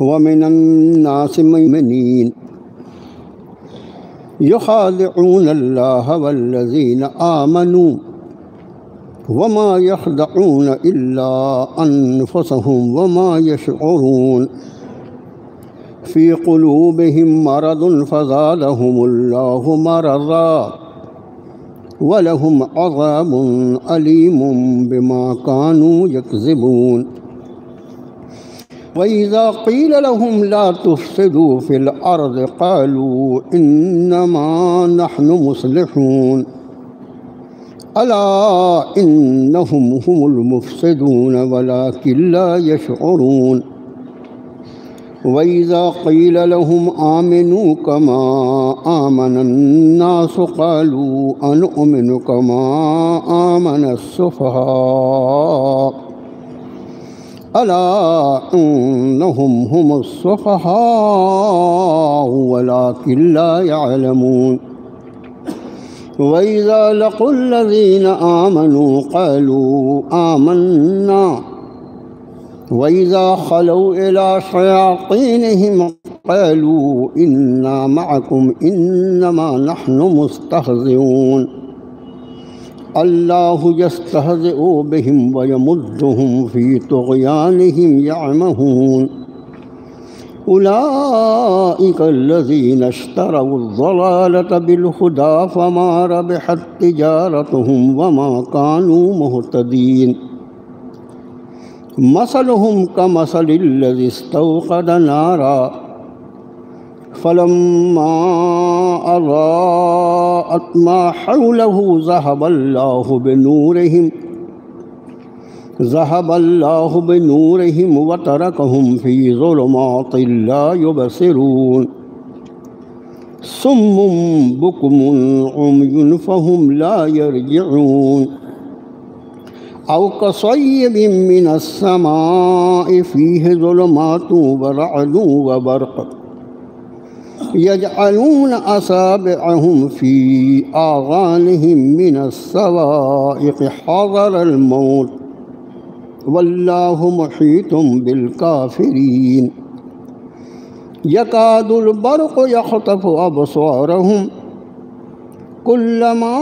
ومن الناس من يخادعون الله والذين آمنوا وما يخدعون إلا أنفسهم وما يشعرون في قلوبهم مرض فزادهم الله مرضا ولهم عذاب أليم بما كانوا يكذبون وإذا قيل لهم لا تفسدوا في الأرض قالوا إنما نحن مصلحون ألا إنهم هم المفسدون ولكن لا يشعرون وإذا قيل لهم آمنوا كما آمن الناس قالوا أنؤمن كما آمن السفهاء ألا إنهم هم السفهاء ولكن لا يعلمون وإذا لقوا الذين آمنوا قالوا آمنا وإذا خلوا إلى شياطينهم قالوا إنا معكم إنما نحن مستهزئون الله يستهزئ بهم ويمدهم في طغيانهم يعمهون أولئك الذين اشتروا الضلالة بالهدى فما ربحت تجارتهم وما كانوا مهتدين مثلهم كمثل الذي استوقد نارا فلما أضاءت ما حوله ذهب الله بنورهم وتركهم في ظلمات لا يبصرون صم بكم عمي فهم لا يرجعون أو كصيب من السماء فيه ظلمات ورعد وبرق يجعلون أصابعهم في آذانهم من الصواعق حذر الموت والله محيط بالكافرين يكاد البرق يخطف أبصارهم كلما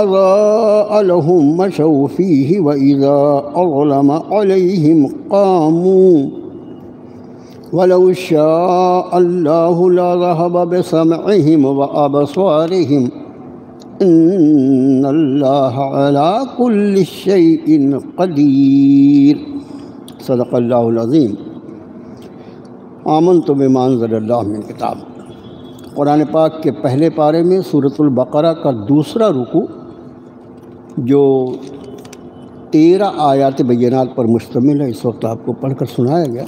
أضاء لهم مشوا فيه وإذا أظلم عليهم قاموا ولو شاء الله لذهب بسمعهم وأبصارهم إن الله على كل شيء قدیر صدق اللہ العظیم۔ آمنت بما انزل اللہ من کتاب، قرآن پاک کے پہلے پارے میں سورۃ البقرہ کا دوسرا رکوع جو 13 آیات بینات پر مشتمل ہے، اس وقت آپ کو پڑھ کر سنایا گیا۔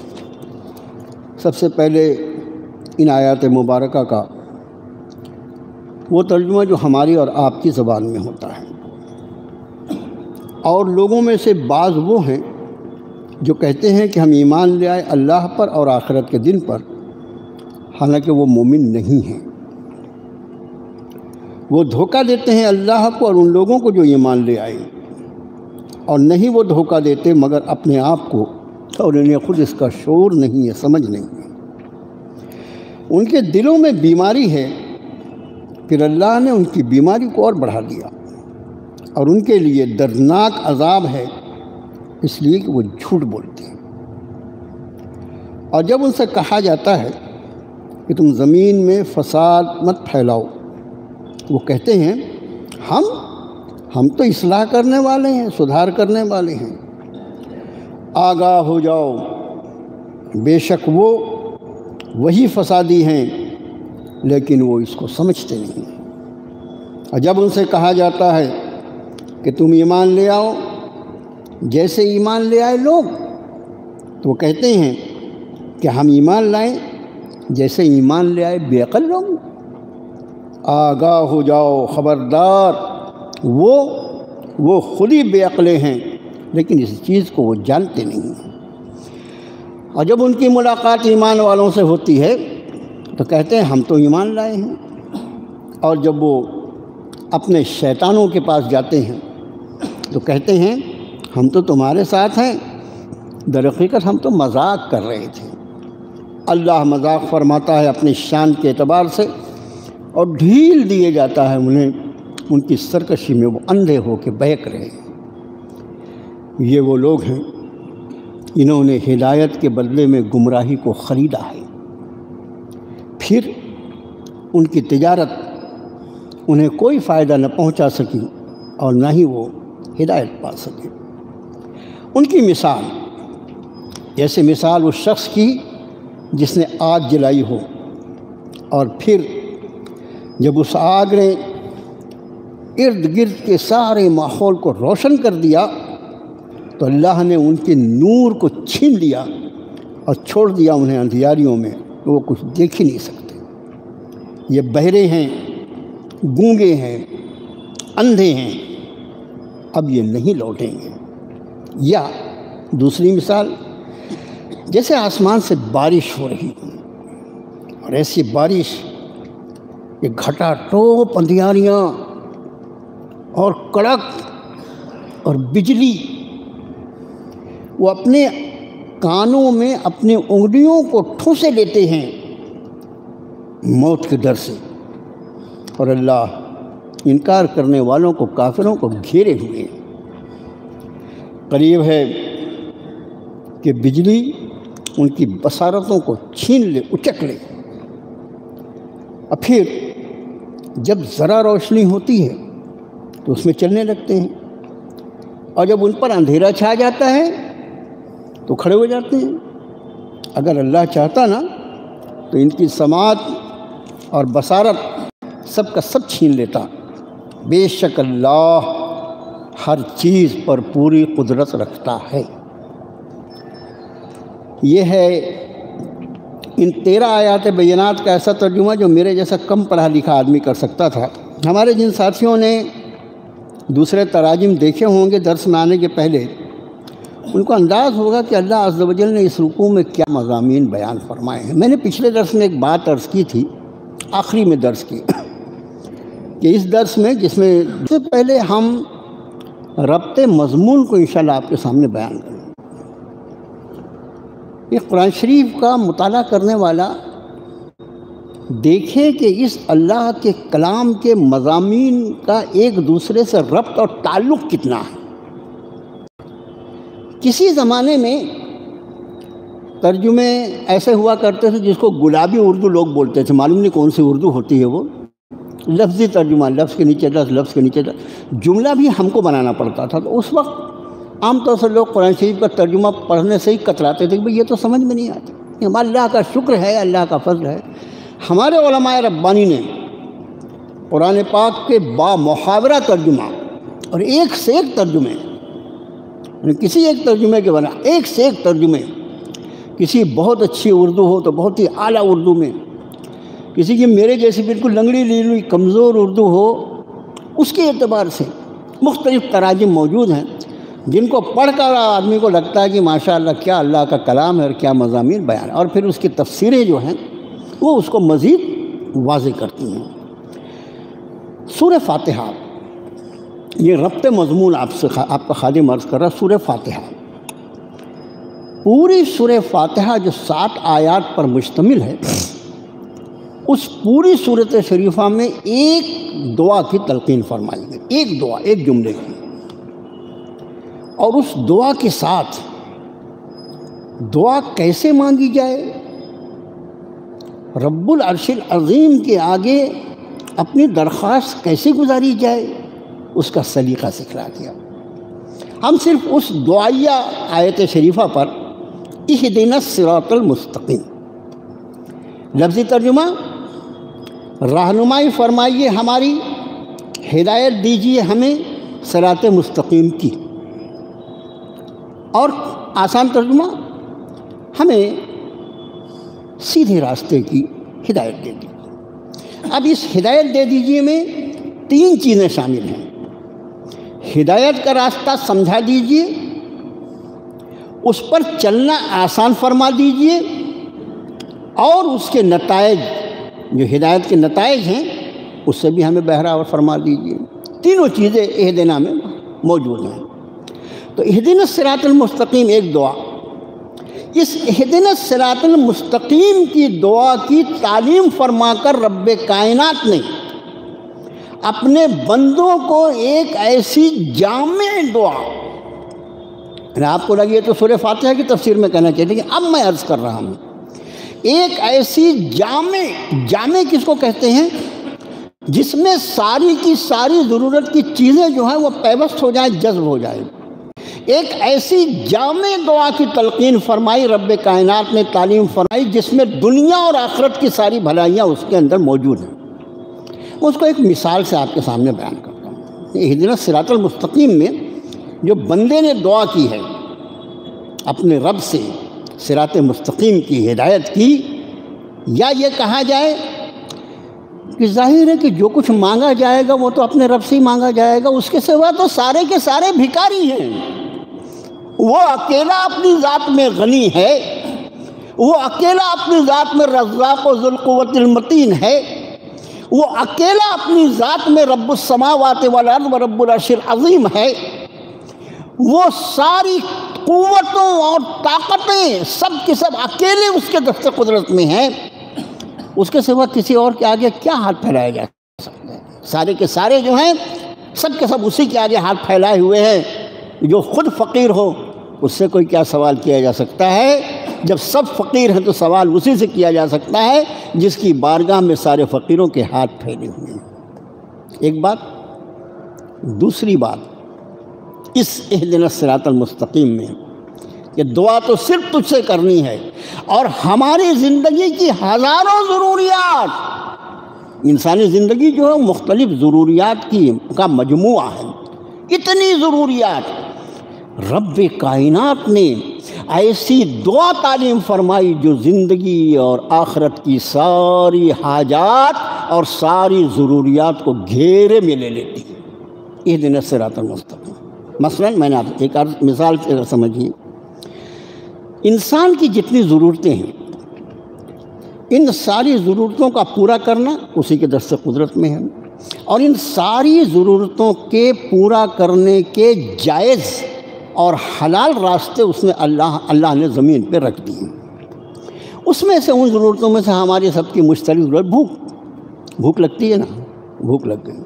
سب سے پہلے ان آیات مبارکہ کا وہ ترجمہ جو ہماری اور آپ کی زبان میں ہوتا ہے، اور لوگوں میں سے بعض وہ ہیں جو کہتے ہیں کہ ہم ایمان لے آئے اللہ پر اور آخرت کے دن پر، حالانکہ وہ مومن نہیں ہیں۔ وہ دھوکہ دیتے ہیں اللہ کو اور ان لوگوں کو جو ایمان لے آئے، اور نہیں وہ دھوکہ دیتے مگر اپنے آپ کو، اور انہیں خود اس کا شعور نہیں ہے، سمجھ نہیں ہے۔ ان کے دلوں میں بیماری ہے، پھر اللہ نے ان کی بیماری کو اور بڑھا دیا، اور ان کے لیے دردناک عذاب ہے، اس لیے کہ وہ جھوٹ بولتے ہیں۔ اور جب ان سے کہا جاتا ہے کہ تم زمین میں فساد مت پھیلاؤ، وہ کہتے ہیں ہم تو اصلاح کرنے والے ہیں، سدھار کرنے والے ہیں، آگاہ ہو جاؤ، بے شک وہ وہی فسادی ہیں، لیکن وہ اس کو سمجھتے نہیں۔ اور جب ان سے کہا جاتا ہے کہ تم ایمان لے آؤ جیسے ایمان لے آئے لوگ، تو وہ کہتے ہیں کہ ہم ایمان لائیں جیسے ایمان لے آئے بے عقل لوگ۔ آگاہ ہو جاؤ، خبردار، وہ خود ہی بے عقلے ہیں، لیکن اس چیز کو وہ جانتے نہیں ہیں۔ اور جب ان کی ملاقات ایمان والوں سے ہوتی ہے تو کہتے ہیں ہم تو ایمان لائے ہیں، اور جب وہ اپنے شیطانوں کے پاس جاتے ہیں تو کہتے ہیں ہم تو تمہارے ساتھ ہیں، در حقیقت ہم تو مذاق کر رہے تھے، اللہ مذاق فرماتا ہے اپنی شان کے اعتبار سے اور ڈھیل دیے جاتا ہے انہیں ان کی سرکشی میں وہ اندھے ہو کے بہک رہے ہیں۔ یہ وہ لوگ ہیں انہوں نے ہدایت کے بدلے میں گمراہی کو خریدا ہے، پھر ان کی تجارت انہیں کوئی فائدہ نہ پہنچا سکی اور نہ ہی وہ ہدایت پا سکے۔ ان کی مثال جیسے مثال اس شخص کی جس نے آگ جلائی ہو اور پھر جب اس آگ نے ارد گرد کے سارے ماحول کو روشن کر دیا تو اللہ نے ان کے نور کو چھین لیا اور چھوڑ دیا انہیں اندھیاریوں میں، وہ کچھ دیکھ ہی نہیں سکتے۔ یہ بہرے ہیں، گونگے ہیں، اندھے ہیں، اب یہ نہیں لوٹیں گے۔ یا دوسری مثال جیسے آسمان سے بارش ہو رہی اور ایسی بارش کہ گھٹا ٹوپ اندھیاریاں اور کڑک اور بجلی، وہ اپنے کانوں میں اپنی انگلیوں کو ٹھونسے لیتے ہیں موت کے ڈر سے، اور اللہ انکار کرنے والوں کو، کافروں کو گھیرے ہوئے ہیں۔ قریب ہے کہ بجلی ان کی بصارتوں کو چھین لے، اچک لے، اور پھر جب ذرا روشنی ہوتی ہے تو اس میں چلنے لگتے ہیں، اور جب ان پر اندھیرا چھا جاتا ہے تو کھڑے ہو جاتے ہیں۔ اگر اللہ چاہتا نا تو ان کی سماعت اور بصارت سب کا سب چھین لیتا۔ بے شک اللہ ہر چیز پر پوری قدرت رکھتا ہے۔ یہ ہے ان 13 آیات بینات کا ایسا ترجمہ جو میرے جیسا کم پڑھا لکھا آدمی کر سکتا تھا۔ ہمارے جن ساتھیوں نے دوسرے تراجم دیکھے ہوں گے درس میں آنے کے پہلے، ان کو انداز ہوگا کہ اللہ عز و جل نے اس رکوع میں کیا مضامین بیان فرمائے ہیں۔ میں نے پچھلے درس میں ایک بات عرض کی تھی، آخری میں درس کی، کہ اس درس میں جس میں سے پہلے ہم ربط مضمون کو انشاءاللہ آپ کے سامنے بیان کریں۔ یہ قرآن شریف کا مطالعہ کرنے والا دیکھے کہ اس اللہ کے کلام کے مضامین کا ایک دوسرے سے ربط اور تعلق کتنا ہے۔ کسی زمانے میں ترجمے ایسے ہوا کرتے تھے جس کو گلابی اردو لوگ بولتے تھے، معلوم نہیں کون سی اردو ہوتی ہے وہ، لفظی ترجمہ، لفظ کے نیچے لفظ، لفظ کے نیچے لفظ، جملہ بھی ہم کو بنانا پڑتا تھا۔ تو اس وقت عام طور سے لوگ قرآن شریف کا ترجمہ پڑھنے سے ہی کتراتے تھے کہ بھئی یہ تو سمجھ میں نہیں آتا۔ ہمارا اللہ کا شکر ہے، اللہ کا فضل ہے، ہمارے علماء ربانی نے قرآن پاک کے با محاورہ ترجمہ اور ایک سے ایک ترجمے، کسی ایک ترجمے کے بنا ایک سے ایک ترجمے، کسی بہت اچھی اردو ہو تو بہت ہی اعلیٰ اردو میں، کسی کی میرے جیسی بالکل لنگڑی لیلوئی کمزور اردو ہو، اس کے اعتبار سے مختلف تراجم موجود ہیں جن کو پڑھ کر آدمی کو لگتا ہے کہ ماشاءاللہ کیا اللہ کا کلام ہے اور کیا مضامین بیان ہے، اور پھر اس کی تفسیریں جو ہیں وہ اس کو مزید واضح کرتی ہیں۔ سورہ فاتحہ، یہ ربط مضمون آپ کا خادم عرض کر رہا، سورہ فاتحہ، پوری سورہ فاتحہ جو 7 آیات پر مشتمل ہے، اس پوری سورۃ شریفہ میں ایک دعا کی تلقین فرمائی گئی، ایک دعا، ایک جملے کی، اور اس دعا کے ساتھ دعا کیسے مانگی جائے، رب العرش العظیم کے آگے اپنی درخواست کیسے گزاری جائے، اس کا سلیقہ سکھلا دیا۔ ہم صرف اس دعائیہ آیت شریفہ پر اہدنا الصراط المستقیم، لفظی ترجمہ، رہنمائی فرمائیے ہماری، ہدایت دیجیے ہمیں صراط مستقیم کی، اور آسان ترجمہ، ہمیں سیدھے راستے کی ہدایت دے دیجیے۔ اب اس ہدایت دے دیجیے میں 3 چیزیں شامل ہیں۔ ہدایت کا راستہ سمجھا دیجیے، اس پر چلنا آسان فرما دیجیے، اور اس کے نتائج، جو ہدایت کے نتائج ہیں، اس سے بھی ہمیں بہرا فرما دیجیے۔ تینوں چیزیں اہدنا میں موجود ہیں۔ تو اہدنا الصراط المستقیم ایک دعا، اس اہدنا الصراط المستقیم کی دعا کی تعلیم فرما کر رب کائنات نے اپنے بندوں کو ایک ایسی جامع دعا، آپ کو لگی ہے تو سورہ فاتحہ کی تفسیر میں کہنا چاہیے، لیکن اب میں عرض کر رہا ہوں، ایک ایسی جامع کس کو کہتے ہیں جس میں ساری کی ساری ضرورت کی چیزیں جو ہیں وہ پیوست ہو جائیں، جذب ہو جائیں۔ ایک ایسی جامع دعا کی تلقین فرمائی رب کائنات نے، تعلیم فرمائی، جس میں دنیا اور آخرت کی ساری بھلائیاں اس کے اندر موجود ہیں۔ اس کو ایک مثال سے آپ کے سامنے بیان کرتا ہوں۔ اہدنا الصراط المستقیم میں جو بندے نے دعا کی ہے اپنے رب سے صراط مستقیم کی ہدایت کی، یا یہ کہا جائے کہ ظاہر ہے کہ جو کچھ مانگا جائے گا وہ تو اپنے رب سے ہی مانگا جائے گا، اس کے سوا تو سارے کے سارے بھکاری ہیں۔ وہ اکیلا اپنی ذات میں غنی ہے، وہ اکیلا اپنی ذات میں رزاق و ذو القوت المتین ہے، وہ اکیلا اپنی ذات میں رب السماوات والارض و رب العرش العظیم ہے۔ وہ ساری قوتوں اور طاقتیں سب کے سب اکیلے اس کے دست قدرت میں ہیں، اس کے سوا کسی اور کے آگے کیا ہاتھ پھیلایا جا سکتا ہے؟ سارے کے سارے جو ہیں سب کے سب اسی کے آگے ہاتھ پھیلائے ہوئے ہیں۔ جو خود فقیر ہو اس سے کوئی کیا سوال کیا جا سکتا ہے؟ جب سب فقیر ہیں تو سوال اسی سے کیا جا سکتا ہے جس کی بارگاہ میں سارے فقیروں کے ہاتھ پھیلے ہوئے ہیں۔ ایک بات۔ دوسری بات، اس اہدنا الصراط المستقیم میں یہ دعا تو صرف تجھ سے کرنی ہے، اور ہماری زندگی کی ہزاروں ضروریات، انسانی زندگی جو ہے مختلف ضروریات کا مجموعہ ہے، اتنی ضروریات، رب کائنات نے ایسی دعا تعلیم فرمائی جو زندگی اور آخرت کی ساری حاجات اور ساری ضروریات کو گھیرے میں لے لیتی ہے۔ اہدنا الصراط المستقیم۔ مثلا میں نے آپ ایک مثال سے سمجھیے، انسان کی جتنی ضرورتیں ہیں ان ساری ضرورتوں کا پورا کرنا اسی کے دست قدرت میں ہے، اور ان ساری ضرورتوں کے پورا کرنے کے جائز اور حلال راستے اس نے اللہ نے زمین پہ رکھ دیے۔ اس میں سے ان ضرورتوں میں سے ہماری سب کی مشترک ضرورت بھوک لگتی ہے نا، بھوک لگ گئی۔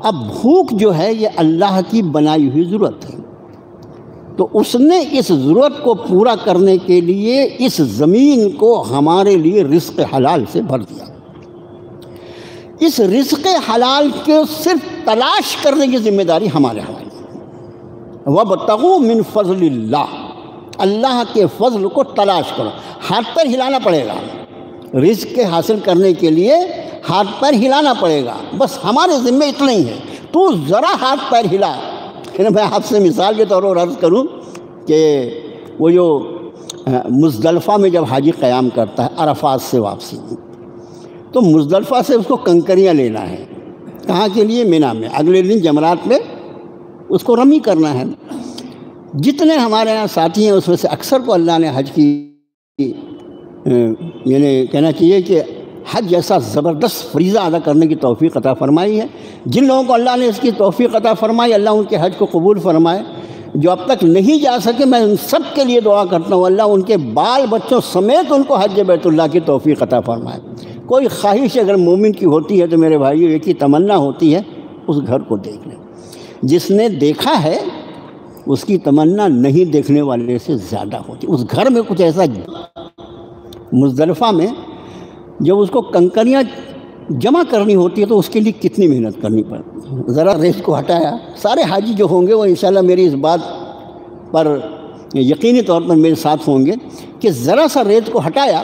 اب بھوک جو ہے یہ اللہ کی بنائی ہوئی ضرورت ہے، تو اس نے اس ضرورت کو پورا کرنے کے لیے اس زمین کو ہمارے لیے رزق حلال سے بھر دیا۔ اس رزق حلال کو صرف تلاش کرنے کی ذمہ داری ہمارے حوالے ہے۔ وَابْتَغُوا مِنْ فَضْلِ اللَّهِ، اللہ کے فضل کو تلاش کرو۔ ہاتھ پیر ہلانا پڑے گا، رزق کے حاصل کرنے کے لیے ہاتھ پیر ہلانا پڑے گا، بس ہمارے ذمہ اتنا ہی ہے، تو ذرا ہاتھ پیر ہلا۔ میں آپ سے مثال کے طور پر عرض کروں کہ وہ جو مزدلفہ میں جب حاجی قیام کرتا ہے عرفات سے واپسی، تو مزدلفہ سے اس کو کنکریاں لینا ہے، کہاں کے لیے؟ مینا میں۔ اگلے دن جمرات میں اس کو رمی کرنا ہے۔ جتنے ہمارے یہاں ساتھی ہیں اس میں سے اکثر کو اللہ نے حج کی، یعنی کہنا چاہیے کہ حج جیسا زبردست فریضہ ادا کرنے کی توفیق عطا فرمائی ہے۔ جن لوگوں کو اللہ نے اس کی توفیق عطا فرمائی، اللہ ان کے حج کو قبول فرمائے۔ جو اب تک نہیں جا سکے، میں ان سب کے لیے دعا کرتا ہوں اللہ ان کے بال بچوں سمیت ان کو حج بیت اللہ کی توفیق عطا فرمائے۔ کوئی خواہش اگر مومن کی ہوتی ہے تو میرے بھائیو ایک ہی تمنا ہوتی ہے، اس گھر کو دیکھ لیں۔ جس نے دیکھا ہے اس کی تمنا نہیں دیکھنے والے سے زیادہ ہوتی۔ اس گھر میں کچھ ایسا، مزدلفہ میں جب اس کو کنکریاں جمع کرنی ہوتی ہے تو اس کے لیے کتنی محنت کرنی پڑتی ہے۔ ذرا ریت کو ہٹایا، سارے حاجی جو ہوں گے وہ انشاءاللہ میری اس بات پر یقینی طور پر میرے ساتھ ہوں گے کہ ذرا سا ریت کو ہٹایا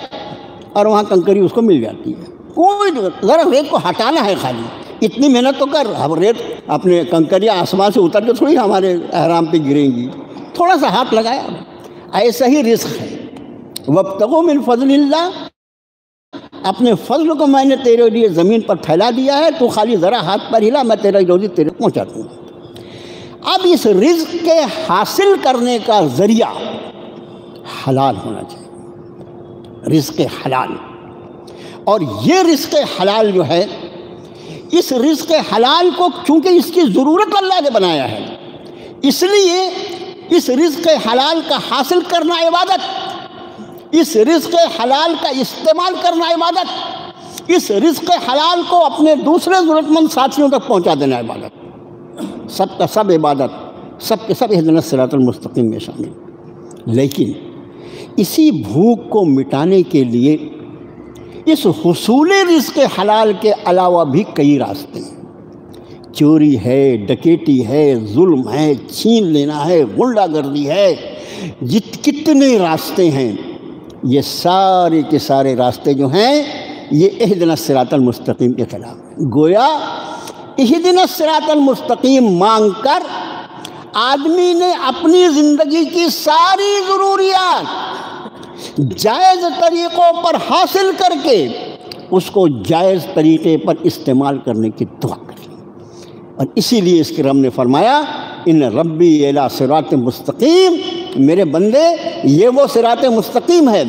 اور وہاں کنکری اس کو مل جاتی ہے۔ کوئی ذرا ریت کو ہٹانا ہے، خالی اتنی محنت تو کر۔ اب ریت اپنے کنکریاں آسمان سے اتر کے تھوڑی ہمارے احرام پہ گریں گی، تھوڑا سا ہاتھ لگایا۔ ایسا ہی رزق ہے، وابتغوا من فضل اللہ، اپنے فضل کو میں نے تیرے لیے زمین پر پھیلا دیا ہے، تو خالی ذرا ہاتھ پر ہلا، میں تیرا روزی تیرے پہنچا دوں گا۔ اب اس رزق کے حاصل کرنے کا ذریعہ حلال ہونا چاہیے، رزق حلال۔ اور یہ رزق حلال جو ہے، اس رزق حلال کو چونکہ اس کی ضرورت اللہ نے بنایا ہے، اس لیے اس رزق حلال کا حاصل کرنا عبادت، اس رزق حلال کا استعمال کرنا عبادت، اس رزق حلال کو اپنے دوسرے ضرورت مند ساتھیوں تک پہنچا دینا عبادت، سب کا سب عبادت، سب کے سب اہدنا الصراط المستقیم میں شامل۔ لیکن اسی بھوک کو مٹانے کے لیے اس حصول رزق حلال کے علاوہ بھی کئی راستے ہیں۔ چوری ہے، ڈکیٹی ہے، ظلم ہے، چھین لینا ہے، غنڈہ گردی ہے، کتنے راستے ہیں، یہ سارے کے سارے راستے جو ہیں یہ اہدنا الصراط المستقیم کے خلاف ہیں۔ گویا اہدنا الصراط المستقیم مانگ کر آدمی نے اپنی زندگی کی ساری ضروریات جائز طریقوں پر حاصل کر کے اس کو جائز طریقے پر استعمال کرنے کی دعا کر لی، اور اسی لیے اس کے رب نے فرمایا ان ربی الی صراط مستقیم، میرے بندے یہ وہ صراط مستقیم ہے،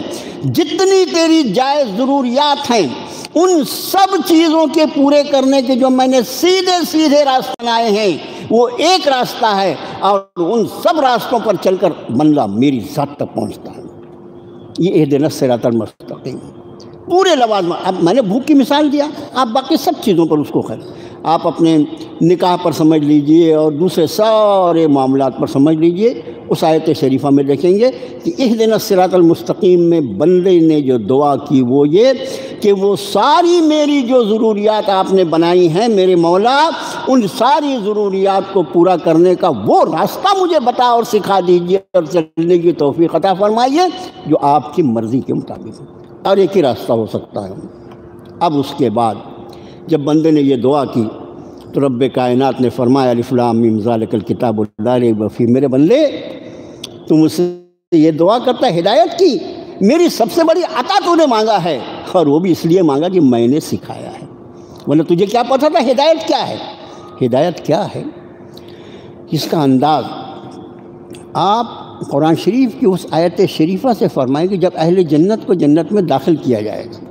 جتنی تیری جائز ضروریات ہیں ان سب چیزوں کے پورے کرنے کے جو میں نے سیدھے سیدھے راستے بنائے ہیں وہ ایک راستہ ہے، اور ان سب راستوں پر چل کر بندہ میری ذات تک پہنچتا ہے۔ یہ اہدنا الصراط المستقیم پورے لوازم۔ اب میں نے بھوک کی مثال دیا، آپ باقی سب چیزوں پر اس کو خیر آپ اپنے نکاح پر سمجھ لیجئے اور دوسرے سارے معاملات پر سمجھ لیجئے۔ اس آیت شریفہ میں دیکھیں گے کہ اہدنا الصراط المستقیم میں بندے نے جو دعا کی وہ یہ کہ وہ ساری میری جو ضروریات آپ نے بنائی ہیں میرے مولا، ان ساری ضروریات کو پورا کرنے کا وہ راستہ مجھے بتا اور سکھا دیجئے اور چلنے کی توفیق عطا فرمائیے جو آپ کی مرضی کے مطابق ہے۔ اور ایک ہی راستہ ہو سکتا ہے۔ اب اس کے بعد جب بندے نے یہ دعا کی تو رب کائنات نے فرمایا الف لام میم ذالک الکتاب لا ریب فیہ، میرے بندے تم مجھ سے یہ دعا کرتا ہے ہدایت کی، میری سب سے بڑی عطا تو نے مانگا ہے، اور وہ بھی اس لیے مانگا کہ میں نے سکھایا ہے، ورنہ تجھے کیا پتا تھا ہدایت کیا ہے؟ ہدایت کیا ہے اس کا انداز آپ قرآن شریف کی اس آیت شریفہ سے فرمائیں کہ جب اہل جنت کو جنت میں داخل کیا جائے گا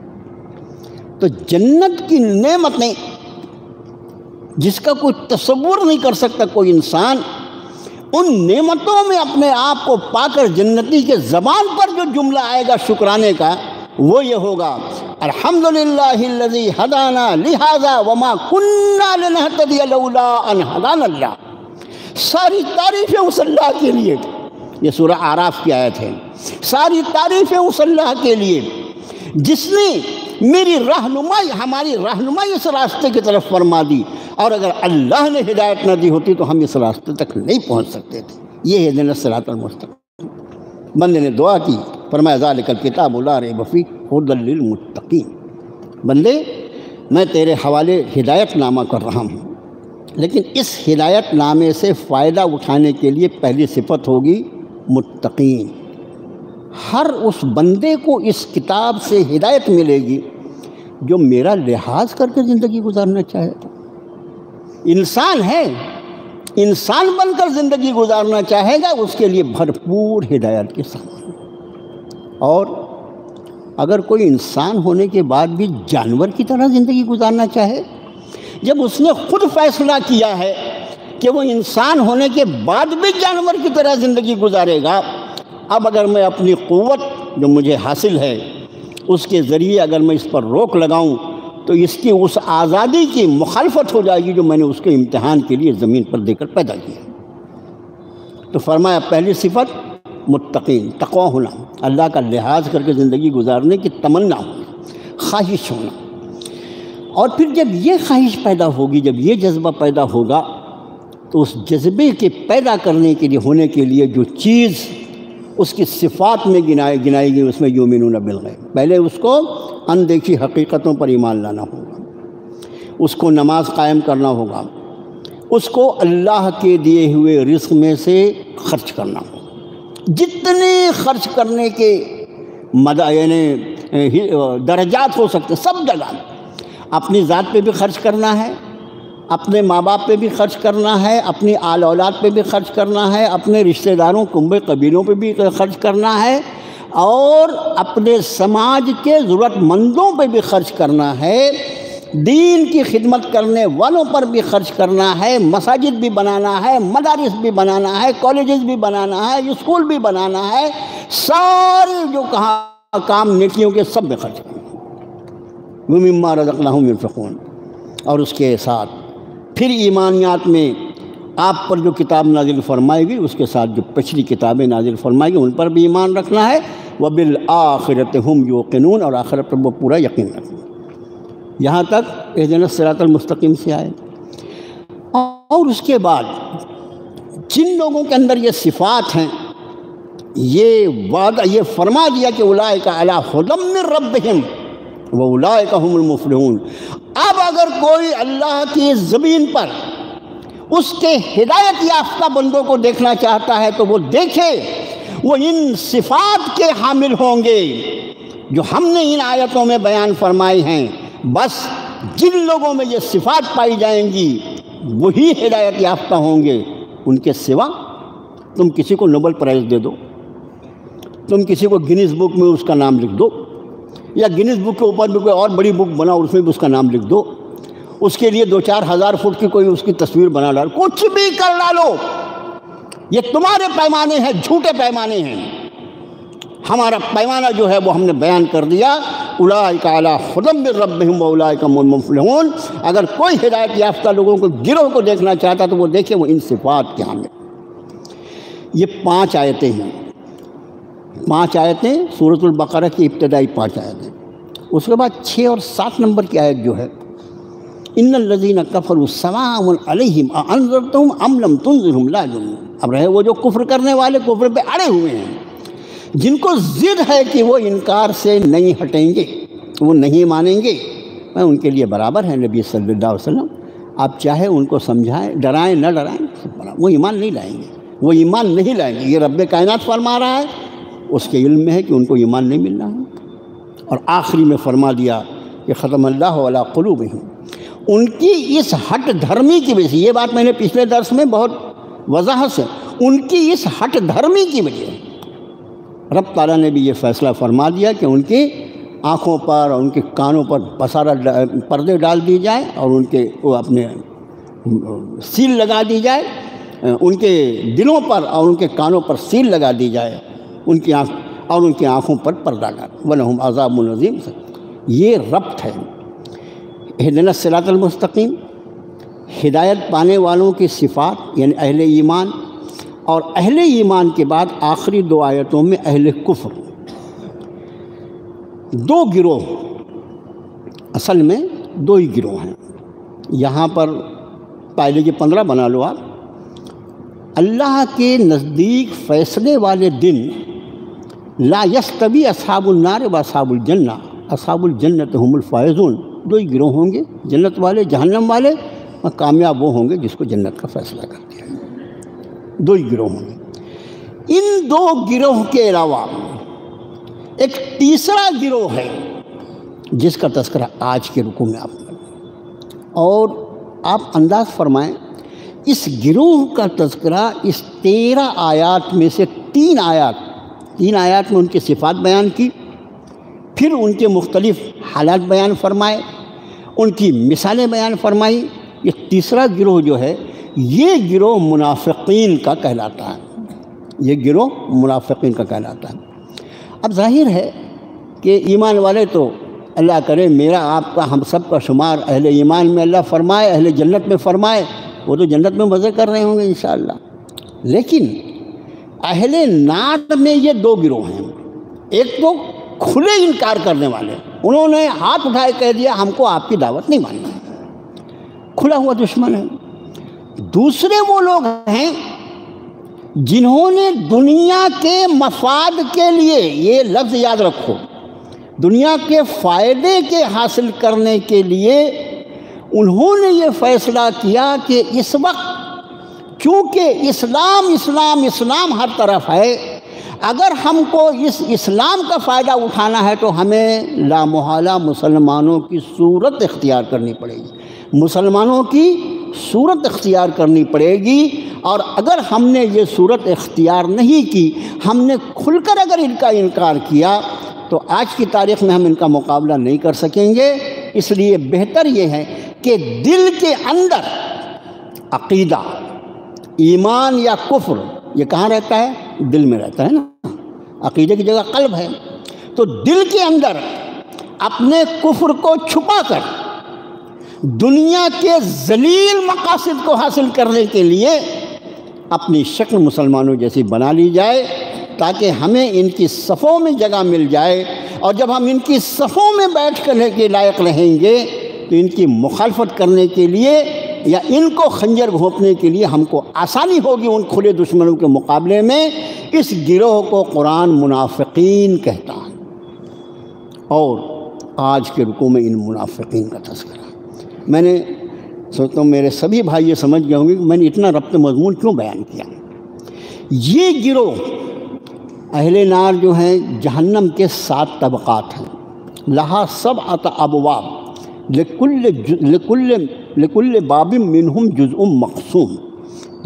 تو جنت کی نعمتیں جس کا کوئی تصور نہیں کر سکتا کوئی انسان، ان نعمتوں میں اپنے آپ کو پا کر جنتی کے زبان پر جو جملہ آئے گا شکرانے کا وہ یہ ہوگا الحمدللہ الذی ہدانا لہذا وما کننا لنہتدی لولا ان ہدانا اللہ۔ ساری تعریفیں اس اللہ کے لیے، یہ سورہ اعراف کی آیت ہے، ساری تعریفیں اس اللہ کے لیے جس نے میری رہنمائی، ہماری رہنمائی اس راستے کی طرف فرما دی، اور اگر اللہ نے ہدایت نہ دی ہوتی تو ہم اس راستے تک نہیں پہنچ سکتے تھے۔ یہ اہدنا الصراط المستقیم۔ بندے نے دعا کی، فرمایا ذالک الکتاب لا ریب فیہ ھدی للمتقین۔ بندے میں تیرے حوالے ہدایت نامہ کر رہا ہوں، لیکن اس ہدایت نامے سے فائدہ اٹھانے کے لیے پہلی صفت ہوگی متقین۔ ہر اس بندے کو اس کتاب سے ہدایت ملے گی جو میرا لحاظ کر کے زندگی گزارنا چاہے گا۔ انسان ہے، انسان بن کر زندگی گزارنا چاہے گا، اس کے لیے بھرپور ہدایت کے ساتھ۔ اور اگر کوئی انسان ہونے کے بعد بھی جانور کی طرح زندگی گزارنا چاہے، جب اس نے خود فیصلہ کیا ہے کہ وہ انسان ہونے کے بعد بھی جانور کی طرح زندگی گزارے گا، اب اگر میں اپنی قوت جو مجھے حاصل ہے اس کے ذریعے اگر میں اس پر روک لگاؤں تو اس کی اس آزادی کی مخالفت ہو جائے گی جو میں نے اس کے امتحان کے لیے زمین پر دے کر پیدا کیا۔ تو فرمایا پہلی صفت متقین، تقوی ہونا، اللہ کا لحاظ کر کے زندگی گزارنے کی تمنا ہونا، خواہش ہونا۔ اور پھر جب یہ خواہش پیدا ہوگی، جب یہ جذبہ پیدا ہوگا تو اس جذبے کے پیدا کرنے کے لیے ہونے کے لیے جو چیز اس کی صفات میں گنائی گئی اس میں یؤمنون بالغیب، پہلے اس کو اندیکھی حقیقتوں پر ایمان لانا ہوگا، اس کو نماز قائم کرنا ہوگا، اس کو اللہ کے دیے ہوئے رزق میں سے خرچ کرنا ہوگا۔ جتنے خرچ کرنے کے یعنی درجات ہو سکتے سب جگہ، اپنی ذات پہ بھی خرچ کرنا ہے، اپنے ماں باپ پہ بھی خرچ کرنا ہے، اپنی آل اولاد پہ بھی خرچ کرنا ہے، اپنے رشتہ داروں کنبے قبیلوں پہ بھی خرچ کرنا ہے، اور اپنے سماج کے ضرورت مندوں پہ بھی خرچ کرنا ہے۔ دین کی خدمت کرنے والوں پر بھی خرچ کرنا ہے، مساجد بھی بنانا ہے، مدارس بھی بنانا ہے، کالجز بھی بنانا ہے، اسکول بھی بنانا ہے، سارے جو کہاں کام نیکیوں کے سب میں خرچ کرنا، وَمِمَّا رَزَقْنَاهُمْ يُنْفِقُونَ۔ اور اس کے ساتھ پھر ایمانیات میں آپ پر جو کتاب نازل فرمائے گی اس کے ساتھ جو پچھلی کتابیں نازل فرمائے گی ان پر بھی ایمان رکھنا ہے، وَبِالْآخِرَةِ هُمْ يُوقِنُونَ، اور آخرت پر وہ پورا یقین رکھنا۔ یہاں تک اہدنا الصراط المستقیم سے آئے، اور اس کے بعد جن لوگوں کے اندر یہ صفات ہیں، یہ وعدہ یہ فرما دیا کہ اولئک علی ھدی من ربہم واولئک ھم المفلحون۔ اب اگر کوئی اللہ کی زمین پر اس کے ہدایت یافتہ بندوں کو دیکھنا چاہتا ہے تو وہ دیکھے، وہ ان صفات کے حامل ہوں گے جو ہم نے ان آیتوں میں بیان فرمائی ہیں۔ بس جن لوگوں میں یہ صفات پائی جائیں گی وہی ہدایت یافتہ ہوں گے، ان کے سوا تم کسی کو نوبل پرائز دے دو، تم کسی کو گینز بک میں اس کا نام لکھ دو، یا گینز بک کے اوپر بھی کوئی اور بڑی بک بناؤ اس میں بھی اس کا نام لکھ دو، اس کے لیے 2-4 ہزار فٹ کی کوئی اس کی تصویر بنا ڈالو، کچھ بھی کر ڈالو، یہ تمہارے پیمانے ہیں، جھوٹے پیمانے ہیں۔ ہمارا پیمانہ جو ہے وہ ہم نے بیان کر دیا، اولئک علی ھدی من ربہم واولئک ھم المفلحون۔ اگر کوئی ہدایت یافتہ لوگوں کو گروہ کو دیکھنا چاہتا تو وہ دیکھے وہ ان صفات کے حامل۔ یہ 5 آیتیں ہیں، 5 آیتیں سورۃ البقرہ کی ابتدائی 5 آیتیں۔ اس کے بعد 6 اور 7 نمبر کی آیت جو ہے، ان الذین کفروا سواء علیہم اانذرتہم ام لم تنذرہم لا یؤمنون۔ اب رہے وہ جو کفر کرنے والے کفر پہ اڑے ہوئے ہیں، جن کو ضد ہے کہ وہ انکار سے نہیں ہٹیں گے، وہ نہیں مانیں گے، میں ان کے لیے برابر ہے نبی صلی اللہ علیہ وسلم، آپ چاہے ان کو سمجھائیں، ڈرائیں نہ ڈرائیں، وہ ایمان نہیں لائیں گے، وہ ایمان نہیں لائیں گے۔ یہ رب کائنات فرما رہا ہے، اس کے علم میں ہے کہ ان کو ایمان نہیں ملنا ہے۔ اور آخری میں فرما دیا کہ ختم اللہ علی قلوبہم، ان کی اس ہٹ دھرمی کی وجہ سے، یہ بات میں نے پچھلے درس میں بہت وضاحت سے، ان کی اس ہٹ دھرمی کی وجہ سے رب تعالیٰ نے بھی یہ فیصلہ فرما دیا کہ ان کی آنکھوں پر اور ان کے کانوں پر پسارا پردے ڈال دی جائے، اور ان کے وہ اپنے سیل لگا دی جائے، ان کے دلوں پر اور ان کے کانوں پر سیل لگا دی جائے، ان کی آنکھ اور ان کی آنکھوں پر پردہ ڈال، وَلَهُمْ عَذَابٌ عَظِيمٌ۔ یہ ربط ہے اہدنا الصراط المستقیم، ہدایت پانے والوں کی صفات یعنی اہل ایمان، اور اہل ایمان کے بعد آخری 2 آیتوں میں اہل کفر۔ 2 گروہ، اصل میں 2 ہی گروہ ہیں، یہاں پر پہلے کے 15 بنا لو آپ۔ اللہ کے نزدیک فیصلے والے دن لا یستوی اصحاب النار و اصحاب الجنہ، اصحاب الجنت هم الفائزون۔ 2 ہی گروہ ہوں گے، جنت والے، جہنم والے، اور کامیاب وہ ہوں گے جس کو جنت کا فیصلہ کر دیا۔ 2 ہی گروہ ہوں گے۔ ان 2 گروہ کے علاوہ ایک تیسرا گروہ ہے جس کا تذکرہ آج کے رکوع میں آپ کریں، اور آپ انداز فرمائیں اس گروہ کا تذکرہ اس 13 آیات میں سے 3 آیات میں ان کی صفات بیان کی، پھر ان کے مختلف حالات بیان فرمائے، ان کی مثالیں بیان فرمائی۔ یہ تیسرا گروہ جو ہے یہ گروہ منافقین کا کہلاتا ہے، یہ گروہ منافقین کا کہلاتا ہے۔ اب ظاہر ہے کہ ایمان والے تو اللہ کرے میرا آپ کا ہم سب کا شمار اہل ایمان میں اللہ فرمائے، اہل جنت میں فرمائے، وہ تو جنت میں مزے کر رہے ہوں گے انشاءاللہ۔ لیکن اہل نار میں یہ 2 گروہ ہیں، ایک تو کھلے انکار کرنے والے، انہوں نے ہاتھ اٹھائے کہہ دیا ہم کو آپ کی دعوت نہیں ماننا، کھلا ہوا دشمن ہے۔ دوسرے وہ لوگ ہیں جنہوں نے دنیا کے مفاد کے لیے، یہ لفظ یاد رکھو، دنیا کے فائدے کے حاصل کرنے کے لیے انہوں نے یہ فیصلہ کیا کہ اس وقت چونکہ اسلام ہر طرف ہے، اگر ہم کو اس اسلام کا فائدہ اٹھانا ہے تو ہمیں لامحالہ مسلمانوں کی صورت اختیار کرنی پڑے گی، مسلمانوں کی صورت اختیار کرنی پڑے گی، اور اگر ہم نے یہ صورت اختیار نہیں کی، ہم نے کھل کر اگر ان کا انکار کیا تو آج کی تاریخ میں ہم ان کا مقابلہ نہیں کر سکیں گے۔ اس لیے بہتر یہ ہے کہ دل کے اندر عقیدہ، ایمان یا کفر یہ کہاں رہتا ہے؟ دل میں رہتا ہے نا، عقیدے کی جگہ قلب ہے۔ تو دل کے اندر اپنے کفر کو چھپا کر دنیا کے ذلیل مقاصد کو حاصل کرنے کے لیے اپنی شکل مسلمانوں جیسی بنا لی جائے، تاکہ ہمیں ان کی صفوں میں جگہ مل جائے، اور جب ہم ان کی صفوں میں بیٹھ کر کے لائق رہیں گے تو ان کی مخالفت کرنے کے لیے یا ان کو خنجر گھونپنے کے لیے ہم کو آسانی ہوگی ان کھلے دشمنوں کے مقابلے میں۔ اس گروہ کو قرآن منافقین کہتا ہے، اور آج کے رکوع میں ان منافقین کا تذکرہ۔ میں نے سوچتا ہوں میرے سبھی بھائی یہ سمجھ گئے ہوں گے کہ میں نے اتنا ربط مضمون کیوں بیان کیا۔ یہ گروہ اہل نار جو ہیں جہنم کے 7 طبقات ہیں، لہا 7 ابواب لکل باب منہم جزء مقسوم۔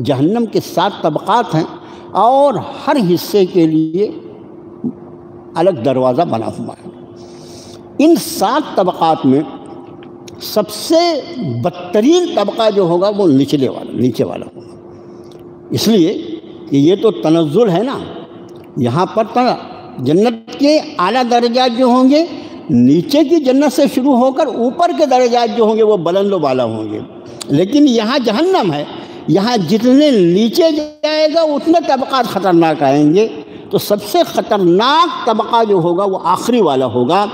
جہنم کے 7 طبقات ہیں اور ہر حصے کے لیے الگ دروازہ بنا ہوا ہے۔ ان 7 طبقات میں سب سے بدترین طبقہ جو ہوگا وہ نیچے والا ہوگا، اس لیے کہ یہ تو تنزل ہے نا، یہاں پر جنت کے اعلیٰ درجات جو ہوں گے نیچے کی جنت سے شروع ہو کر اوپر کے درجات جو ہوں گے وہ بلند و بالا ہوں گے، لیکن یہاں جہنم ہے، یہاں جتنے نیچے جائے گا اتنے طبقات خطرناک آئیں گے۔ تو سب سے خطرناک طبقہ جو ہوگا وہ آخری والا ہوگا،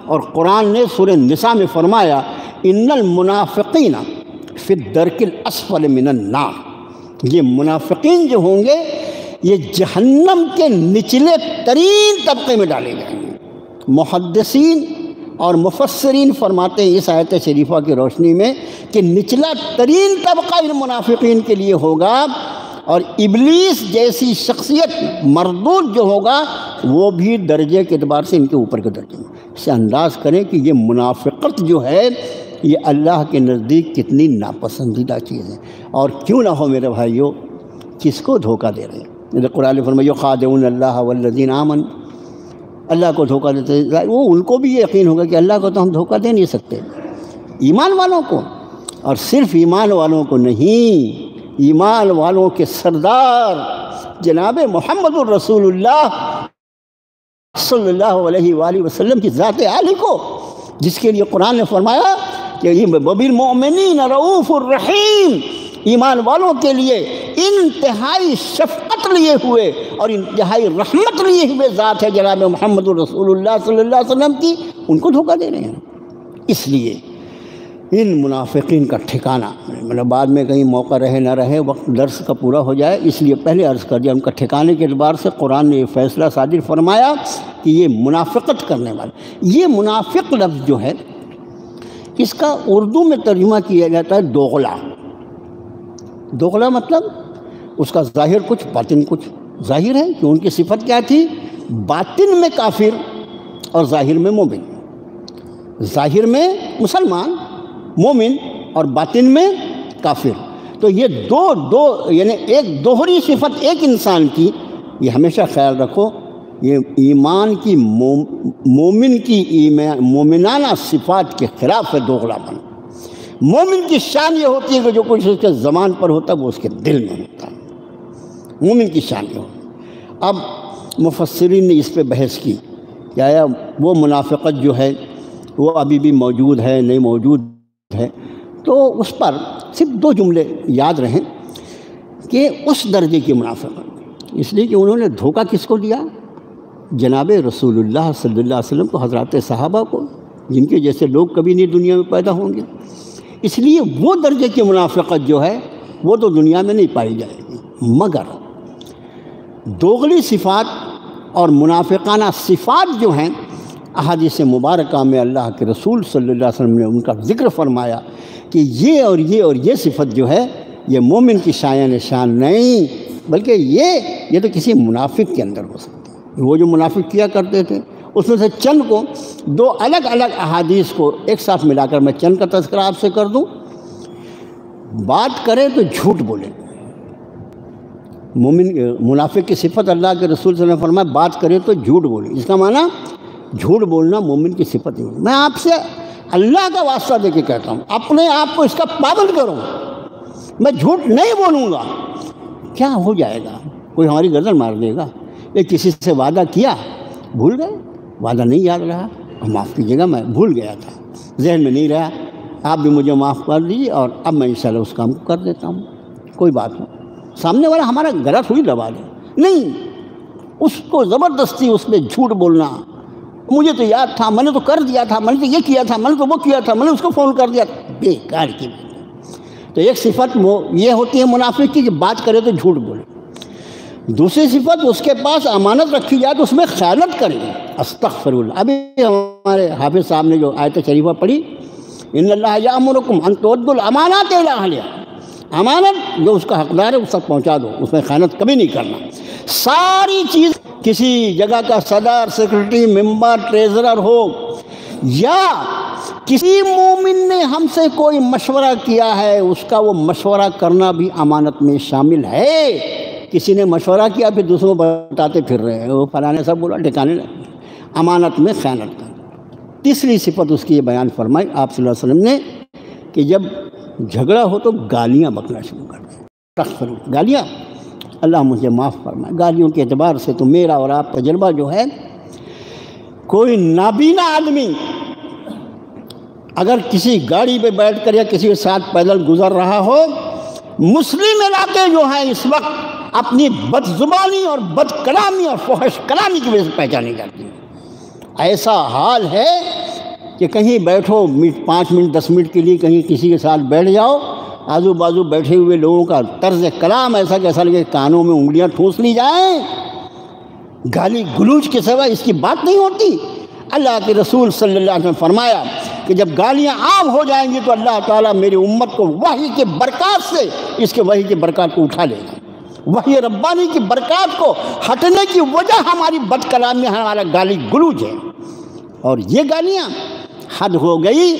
اور قرآن نے سورہ نساء میں فرمایا ان المنافقین فی الدرک الاسفل من النار۔ یہ منافقین جو ہوں گے یہ جہنم کے نچلے ترین طبقے میں ڈالے جائیں گے۔ محدثین اور مفسرین فرماتے ہیں اس آیت شریفہ کی روشنی میں کہ نچلا ترین طبقہ ان منافقین کے لیے ہوگا، اور ابلیس جیسی شخصیت مردود جو ہوگا وہ بھی درجے کے اعتبار سے ان کے اوپر کے درجے میں۔ اس سے انداز کریں کہ یہ منافقت جو ہے یہ اللہ کے نزدیک کتنی ناپسندیدہ چیز ہے۔ اور کیوں نہ ہو میرے بھائیوں، کس کو دھوکہ دے رہے ہیں؟ قرآن فرمایا یخادعون اللہ والذین آمنوا، اللہ کو دھوکہ دیتے ہیں، وہ ان کو بھی یہ یقین ہوگا کہ اللہ کو تو ہم دھوکہ دے نہیں سکتے، ایمان والوں کو، اور صرف ایمان والوں کو نہیں، ایمان والوں کے سردار جناب محمد الرسول اللہ صلی اللہ علیہ وآلہ وسلم کی ذات عالی کو، جس کے لیے قرآن نے فرمایا کہ بالمؤمنین رؤوف الرحیم، ایمان والوں کے لیے انتہائی شفقت لیے ہوئے اور انتہائی رحمت لیے ہوئے ذات ہے جناب محمد الرسول اللہ صلی اللہ علیہ وسلم کی، ان کو دھوکہ دے رہے ہیں۔ اس لیے ان منافقین کا ٹھکانہ، مطلب بعد میں کہیں موقع رہے نہ رہے، وقت درس کا پورا ہو جائے، اس لیے پہلے عرض کر دیا، ان کا ٹھکانے کے اعتبار سے قرآن نے یہ فیصلہ صادر فرمایا کہ یہ منافقت کرنے والے، یہ منافق لفظ جو ہے اس کا اردو میں ترجمہ کیا جاتا ہے دوغلا۔ دوغلا مطلب اس کا ظاہر کچھ باطن کچھ۔ ظاہر ہے کہ ان کی صفت کیا تھی؟ باطن میں کافر اور ظاہر میں مومن، ظاہر میں مسلمان مومن اور باطن میں کافر۔ تو یہ دو یعنی ایک دوہری صفت ایک انسان کی، یہ ہمیشہ خیال رکھو، یہ ایمان کی مومن کی مومنانہ صفات کے خلاف ہے دوغلا پن۔ مومن کی شان یہ ہوتی ہے کہ جو کچھ اس کے زبان پر ہوتا ہے وہ اس کے دل میں ہوتا ہے، مومن کی شان یہ ہوتی ہے۔ اب مفسرین نے اس پہ بحث کی کہ آیا وہ منافقت جو ہے وہ ابھی بھی موجود ہے نہیں موجود ہے، تو اس پر صرف 2 جملے یاد رہیں کہ اس درجے کی منافقت، اس لیے کہ انہوں نے دھوکہ کس کو دیا؟ جناب رسول اللہ صلی اللہ علیہ وسلم کو، حضرات صحابہ کو، جن کے جیسے لوگ کبھی نہیں دنیا میں پیدا ہوں گے۔ اس لیے وہ درجے کی منافقت جو ہے وہ تو دنیا میں نہیں پائی جائے گی، مگر دوغلی صفات اور منافقانہ صفات جو ہیں احادیث مبارکہ میں اللہ کے رسول صلی اللہ علیہ وسلم نے ان کا ذکر فرمایا کہ یہ اور یہ اور یہ صفت جو ہے یہ مومن کی شایان نشان نہیں، بلکہ یہ تو کسی منافق کے اندر ہو سکتی ہے۔ وہ جو منافق کیا کرتے تھے اس میں سے چند کو 2 الگ الگ احادیث کو ایک ساتھ ملا کر میں چند کا تذکرہ آپ سے کر دوں۔ بات کریں تو جھوٹ بولیں، مومن منافق کی صفت اللہ کے رسول صلی اللہ علیہ وسلم نے فرمایا بات کریں تو جھوٹ بولیں، اس کا معنی جھوٹ بولنا مومن کی صفت ہے۔ میں آپ سے اللہ کا واسطہ دے کے کہتا ہوں، اپنے آپ کو اس کا پابند کرو، میں جھوٹ نہیں بولوں گا۔ کیا ہو جائے گا؟ کوئی ہماری گردن مار دے گا؟ یہ کسی سے وعدہ کیا، بھول گئے، وعدہ نہیں یاد رہا، معاف کیجیے گا، میں بھول گیا تھا، ذہن میں نہیں رہا، آپ بھی مجھے معاف کر دیجیے، اور اب میں انشاءاللہ اس کام کو کر دیتا ہوں، کوئی بات نہیں۔ سامنے والا ہمارا گلا تھوڑی دبا دے، نہیں، اس کو زبردستی اس پہ جھوٹ بولنا، مجھے تو یاد تھا، میں نے تو کر دیا تھا، میں نے تو یہ کیا تھا، میں نے تو وہ کیا تھا، میں نے اس کو فون کر دیا تھا، بیکار کی بات۔ تو ایک صفت یہ ہوتی ہے منافق کی کہ بات کرے تو جھوٹ بولے، دوسری صفت اس کے پاس امانت رکھی جائے تو اس میں خیانت کرے، استغفر اللہ۔ ابھی ہمارے حافظ صاحب نے جو آیت شریفہ پڑھی، ان اللہ یامرکم ان تؤدوا الامانات الی اہلہا، امانت جو اس کا حقدار ہے اس تک پہنچا دو، اس میں خیانت کبھی نہیں کرنا۔ ساری چیز، کسی جگہ کا صدر، سیکرٹری، ممبر، ٹریزرر ہو، یا کسی مومن نے ہم سے کوئی مشورہ کیا ہے، اس کا وہ مشورہ کرنا بھی امانت میں شامل ہے۔ کسی نے مشورہ کیا پھر دوسروں کو بتاتے پھر رہے ہیں، وہ فلاں نے سب بولا، ٹھکانے لگے، امانت میں خیانت کرنا۔ تیسری صفت اس کی یہ بیان فرمائی آپ صلی اللہ علیہ وسلم نے کہ جب جھگڑا ہو تو گالیاں بکنا شروع کر دیں، گالیاں، اللہ مجھے معاف فرمائے۔ گالیوں کے اعتبار سے تو میرا اور آپ تجربہ جو ہے، کوئی نابینا آدمی اگر کسی گاڑی پہ بیٹھ کر یا کسی کے ساتھ پیدل گزر رہا ہو، مسلم علاقے جو ہیں اس وقت اپنی بد زبانی اور بد کلامی اور فحش کلامی کی وجہ سے پہچانی جاتی ہیں۔ ایسا حال ہے کہ کہیں بیٹھو 5 منٹ 10 منٹ کے لیے کہیں کسی کے ساتھ بیٹھ جاؤ، آزو بازو بیٹھے ہوئے لوگوں کا طرز کلام ایسا کہ ایسا لگے کانوں میں انگلیاں ٹھونس لی جائیں، گالی گلوچ کے سوا اس کی بات نہیں ہوتی۔ اللہ کے رسول صلی اللہ علیہ وسلم نے فرمایا کہ جب گالیاں عام ہو جائیں گی تو اللہ تعالیٰ میری امت کو وحی کے برکات سے اس کے وحی کے برکات کو اٹھا لے گا۔ وحی ربانی کی برکات کو ہٹنے کی وجہ ہماری بد کلامی، ہمارا گالی گلوچ ہے، اور یہ گالیاں حد ہو گئی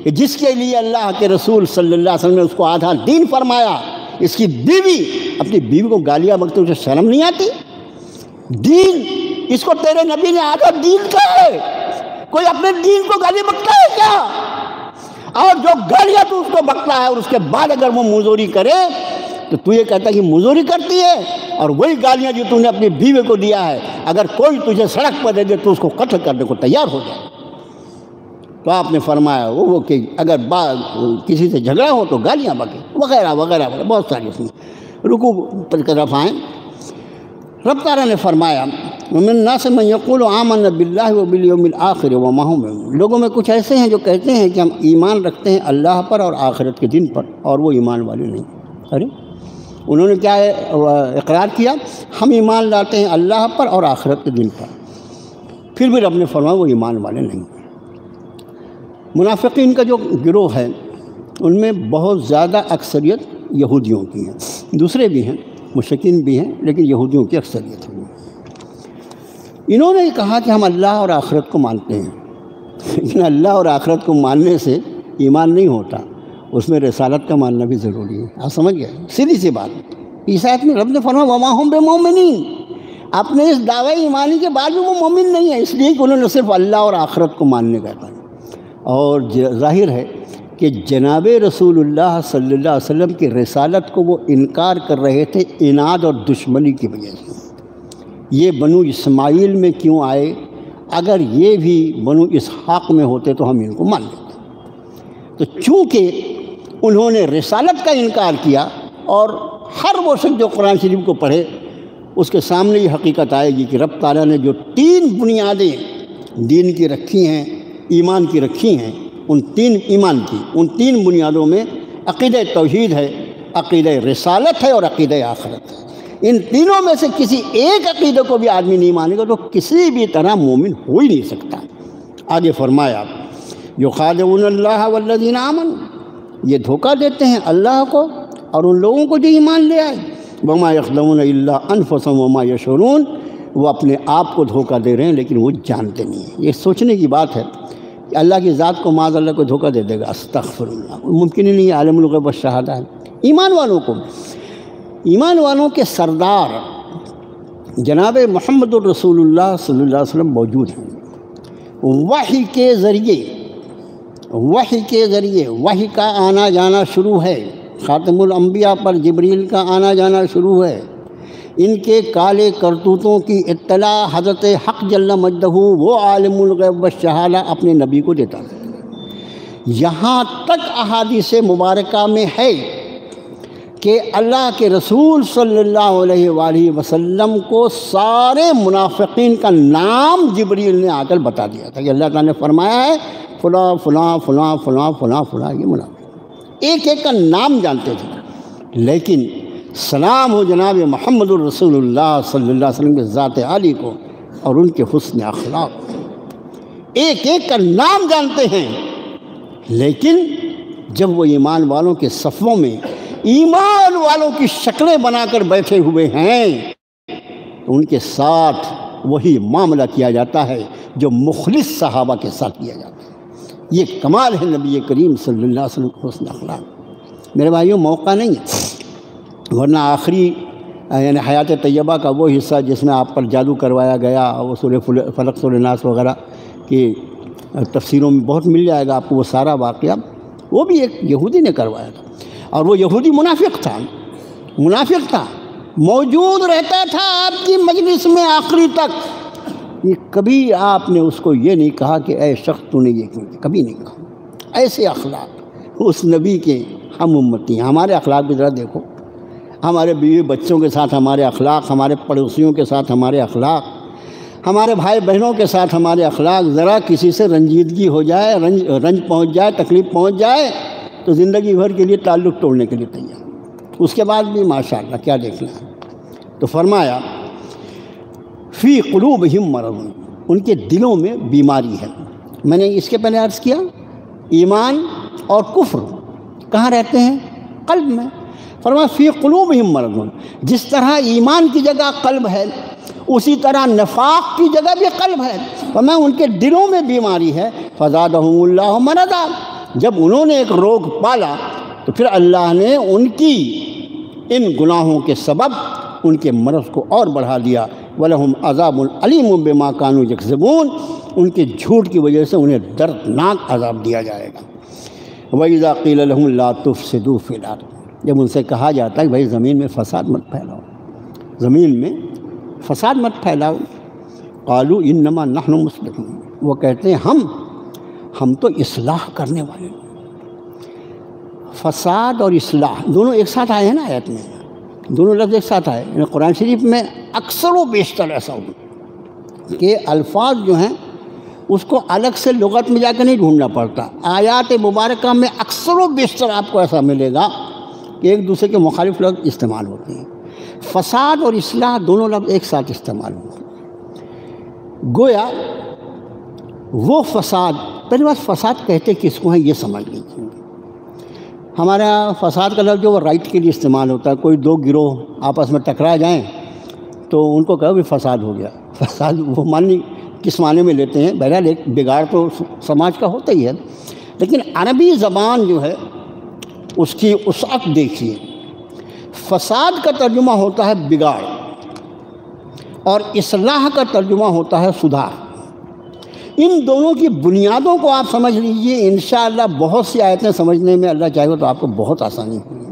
کہ جس کے لیے اللہ کے رسول صلی اللہ علیہ وسلم نے اس کو آدھا دین فرمایا، اس کی بیوی اپنی بیوی کو گالیاں بکتے اسے شرم نہیں آتی؟ دین، اس کو تیرے نبی نے آدھا دین کہا ہے، کوئی اپنے دین کو گالی بکتا ہے کیا؟ اور جو گالیاں تو اس کو بکتا ہے اور اس کے بعد اگر وہ مزوری کرے تو یہ کہتا ہے کہ مزوری کرتی ہے، اور وہی گالیاں جو تو نے اپنی بیوی کو دیا ہے اگر کوئی تجھے سڑک پر دے دے تو اس کو قتل کرنے کو تیار ہو جائے۔ تو آپ نے فرمایا وہ کہ اگر کسی سے جھگڑا ہو تو گالیاں بکے، وغیرہ وغیرہ وغیرہ، بہت ساری اس میں رکوع پر طرف آئیں۔ رب تعالیٰ نے فرمایا وَمِنَ النَّاسِ مَن يَقُولُ آمَنَّا بِاللَّهِ وَبِالْيَوْمِ الْآخِرِ وَمَا هُم بِمُؤْمِنِينَ، لوگوں میں کچھ ایسے ہیں جو کہتے ہیں کہ ہم ایمان رکھتے ہیں اللہ پر اور آخرت کے دن پر، اور وہ ایمان والے نہیں۔ ارے انہوں نے کیا اقرار کیا؟ ہم ایمان لاتے ہیں اللہ پر اور آخرت کے دن پر، پھر بھی رب نے فرمایا وہ ایمان والے نہیں۔ منافقین کا جو گروہ ہے ان میں بہت زیادہ اکثریت یہودیوں کی ہیں، دوسرے بھی ہیں، مشرکین بھی ہیں، لیکن یہودیوں کی اکثریت ہے۔ انہوں نے کہا کہ ہم اللہ اور آخرت کو مانتے ہیں، لیکن اللہ اور آخرت کو ماننے سے ایمان نہیں ہوتا، اس میں رسالت کا ماننا بھی ضروری ہے۔ آپ سمجھ گئے؟ سیدھی سی بات۔ عیسائیت میں رب نے فرمایا وَمَا هُم بِمُؤْمِنِينَ، اپنے اس دعوے ایمانی کے بعد بھی وہ مومن نہیں ہے، اس لیے کہ انہوں نے صرف اللہ اور آخرت کو ماننے کا کہا۔ اور ظاہر ہے کہ جناب رسول اللہ صلی اللہ علیہ وسلم کی رسالت کو وہ انکار کر رہے تھے اناد اور دشمنی کی وجہ سے۔ یہ بنو اسماعیل میں کیوں آئے؟ اگر یہ بھی بنو اسحاق میں ہوتے تو ہم ان کو مان لیتے۔ تو چونکہ انہوں نے رسالت کا انکار کیا، اور ہر وہ شخص جو قرآن شریف کو پڑھے اس کے سامنے یہ حقیقت آئے گی کہ رب تعالیٰ نے جو 3 بنیادیں دین کی رکھی ہیں، ایمان کی رکھی ہیں، ان 3 بنیادوں میں عقیدہ توحید ہے، عقیدہ رسالت ہے اور عقیدہ آخرت ہے۔ ان تینوں میں سے کسی ایک عقیدے کو بھی آدمی نہیں مانے گا تو کسی بھی طرح مومن ہو ہی نہیں سکتا۔ آگے فرمایا یخادعون اللہ والذین آمنوا، یہ دھوکہ دیتے ہیں اللہ کو اور ان لوگوں کو جو ایمان لے آئے، وما یخدعون الا انفسهم وما یشعرون، وہ اپنے آپ کو دھوکہ دے رہے ہیں لیکن وہ جانتے نہیں ہیں۔ یہ سوچنے کی بات ہے کہ اللہ کی ذات کو معاذ اللہ کو دھوکہ دے دے گا، استغفر اللہ، ممکن ہی نہیں ہے، عالم الغیب والشہادہ ہے۔ ایمان والوں کے سردار جناب محمد الرسول اللہ صلی اللہ علیہ وسلم موجود ہیں، وحی کے ذریعے وحی کے ذریعے وحی کا آنا جانا شروع ہے، خاتم الانبیاء پر جبریل کا آنا جانا شروع ہے، ان کے کالے کرتوتوں کی اطلاع حضرت حق جل مجدہ وہ عالم الغیب والشہادہ اپنے نبی کو دیتا ہے۔ یہاں تک احادیث مبارکہ میں ہے کہ اللہ کے رسول صلی اللہ علیہ وآلہ وسلم کو سارے منافقین کا نام جبریل نے آ کر بتا دیا تھا کہ اللہ تعالیٰ نے فرمایا ہے فلاں فلاں فلاں فلاں فلاں فلاں یہ منافق، ایک ایک کا نام جانتے تھے۔ لیکن سلام ہو جناب محمد الرسول اللہ صلی اللہ علیہ وسلم کے ذات عالی کو اور ان کے حسن اخلاق، ایک ایک کا نام جانتے ہیں، لیکن جب وہ ایمان والوں کے صفوں میں ایمان والوں کی شکلیں بنا کر بیٹھے ہوئے ہیں تو ان کے ساتھ وہی معاملہ کیا جاتا ہے جو مخلص صحابہ کے ساتھ کیا جاتا ہے۔ یہ کمال ہے نبی کریم صلی اللہ علیہ وسلم کا حسن اخلاق۔ میرے بھائیوں، موقع نہیں ہے، ورنہ آخری یعنی حیات طیبہ کا وہ حصہ جس میں آپ پر جادو کروایا گیا، وہ سورہ فلق سورہ ناس وغیرہ کی تفسیروں میں بہت مل جائے گا آپ کو وہ سارا واقعہ، وہ بھی ایک یہودی نے کروایا تھا، اور وہ یہودی منافق تھا، موجود رہتا تھا آپ کی مجلس میں آخری تک۔ یہ کبھی آپ نے اس کو یہ نہیں کہا کہ اے شخص تو نے یہ کیوں، کبھی نہیں کہا۔ ایسے اخلاق اس نبی کے ہم امتی ہیں۔ ہمارے اخلاق بھی ذرا دیکھو، ہمارے بیوی بچوں کے ساتھ ہمارے اخلاق، ہمارے پڑوسیوں کے ساتھ ہمارے اخلاق، ہمارے بھائی بہنوں کے ساتھ ہمارے اخلاق، ذرا کسی سے رنجیدگی ہو جائے، رنج پہنچ جائے، تکلیف پہنچ جائے تو زندگی بھر کے لیے تعلق توڑنے کے لیے تیار، اس کے بعد بھی ماشاءاللہ کیا دیکھنا ہے۔ تو فرمایا فی قلوبہم مرض، ان کے دلوں میں بیماری ہے۔ میں نے اس کے پہلے عرض کیا ایمان اور کفر کہاں رہتے ہیں؟ قلب میں۔ فرمایا فی قلوبہم مرض، جس طرح ایمان کی جگہ قلب ہے اسی طرح نفاق کی جگہ بھی قلب ہے، فرمایا ان کے دلوں میں بیماری ہے۔ فزادہم اللہ مرضا، جب انہوں نے ایک روگ پالا تو پھر اللہ نے ان کی ان گناہوں کے سبب ان کے مرض کو اور بڑھا دیا۔ وَلَهُمْ عَذَابٌ عَلِيمٌ بِمَا كَانُوا يَكْذِبُونَ، ان کے جھوٹ کی وجہ سے انہیں دردناک عذاب دیا جائے گا۔ وَإِذَا قِيلَ لَهُمْ لَا تُفْسِدُوا فِي الْأَرْضِ، جب ان سے کہا جاتا ہے کہ بھائی زمین میں فساد مت پھیلاؤ، زمین میں فساد مت پھیلاؤ، قالوا انما نحن مصلحون، وہ کہتے ہیں ہم تو اصلاح کرنے والے ہیں۔ فساد اور اصلاح دونوں ایک ساتھ آئے ہیں نا آیت میں، دونوں لفظ ایک ساتھ آئے۔ یعنی قرآن شریف میں اکثر و بیشتر ایسا ہو کہ الفاظ جو ہیں اس کو الگ سے لغت میں جا کے نہیں ڈھونڈنا پڑتا، آیات مبارکہ میں اکثر و بیشتر آپ کو ایسا ملے گا کہ ایک دوسرے کے مخالف لفظ استعمال ہوتے ہیں۔ فساد اور اصلاح دونوں لفظ ایک ساتھ استعمال ہوتے ہیں۔ گویا وہ فساد، پہلی بات فساد کہتے کس کو ہیں یہ سمجھ لیجیے۔ ہمارا فساد کا لفظ جو وہ رائٹ کے لیے استعمال ہوتا ہے، کوئی دو گروہ آپس میں ٹکرا جائیں تو ان کو کہو بھی فساد ہو گیا۔ فساد وہ معنی کس معنی میں لیتے ہیں؟ بہرحال ایک بگاڑ تو سماج کا ہوتا ہی ہے، لیکن عربی زبان جو ہے اس کی وسعت دیکھیے۔ فساد کا ترجمہ ہوتا ہے بگاڑ اور اصلاح کا ترجمہ ہوتا ہے سدھار۔ ان دونوں کی بنیادوں کو آپ سمجھ لیجئے، انشاءاللہ بہت سی آیتیں سمجھنے میں اللہ چاہے تو آپ کو بہت آسانی ہوگی۔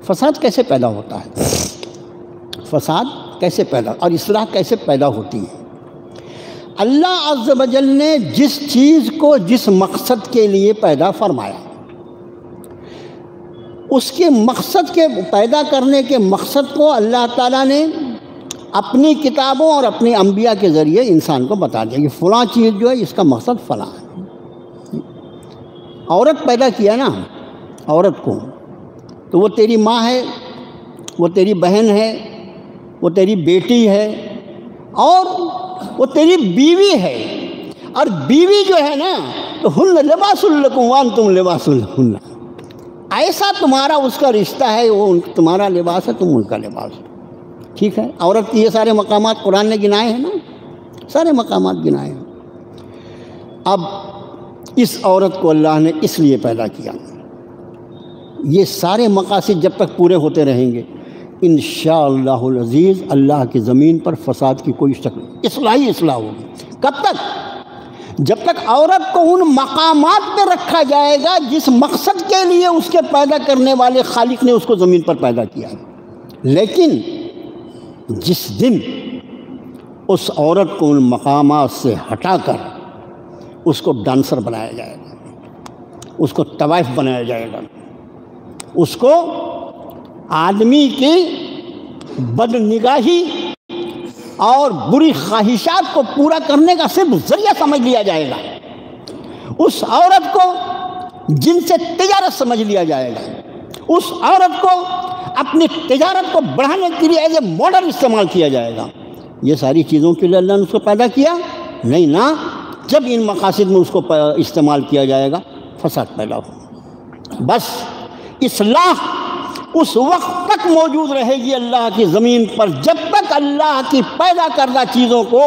فساد کیسے پیدا ہوتا ہے، فساد کیسے پیدا اور اصلاح کیسے پیدا ہوتی ہے؟ اللہ عز و جل نے جس چیز کو جس مقصد کے لیے پیدا فرمایا، اس کے مقصد کے پیدا کرنے کے مقصد کو اللہ تعالیٰ نے اپنی کتابوں اور اپنی انبیاء کے ذریعے انسان کو بتا دیا کہ فلاں چیز جو ہے اس کا مقصد فلاں ہے۔ عورت پیدا کیا نا عورت کو، تو وہ تیری ماں ہے، وہ تیری بہن ہے، وہ تیری بیٹی ہے اور وہ تیری بیوی ہے۔ اور بیوی جو ہے نا تو ہن لباس لکم وانتم لباس لہن، ایسا تمہارا اس کا رشتہ ہے، وہ تمہارا لباس ہے، تم ان کا لباس ہے۔ ٹھیک ہے، عورت کی یہ سارے مقامات قرآن نے گنائے ہیں نا، سارے مقامات گنائے ہیں۔ اب اس عورت کو اللہ نے اس لیے پیدا کیا، یہ سارے مقاصد جب تک پورے ہوتے رہیں گے انشاءاللہ العزیز اللہ کی زمین پر فساد کی کوئی شکل اصلاح ہوگی۔ کب تک؟ جب تک عورت کو ان مقامات پہ رکھا جائے گا جس مقصد کے لیے اس کے پیدا کرنے والے خالق نے اس کو زمین پر پیدا کیا، لیکن جس دن اس عورت کو ان مقامات سے ہٹا کر اس کو ڈانسر بنایا جائے گا، اس کو طوائف بنایا جائے گا، اس کو آدمی کی بد نگاہی اور بری خواہشات کو پورا کرنے کا صرف ذریعہ سمجھ لیا جائے گا، اس عورت کو جن سے تجارت سمجھ لیا جائے گا، اس عورت کو اپنی تجارت کو بڑھانے کے لیے ایز اے ماڈل استعمال کیا جائے گا۔ یہ ساری چیزوں کے لیے اللہ نے اس کو پیدا کیا نہیں نا۔ جب ان مقاصد میں اس کو استعمال کیا جائے گا فساد پیدا ہو۔ بس اصلاح اس وقت تک موجود رہے گی اللہ کی زمین پر جب تک اللہ کی پیدا کردہ چیزوں کو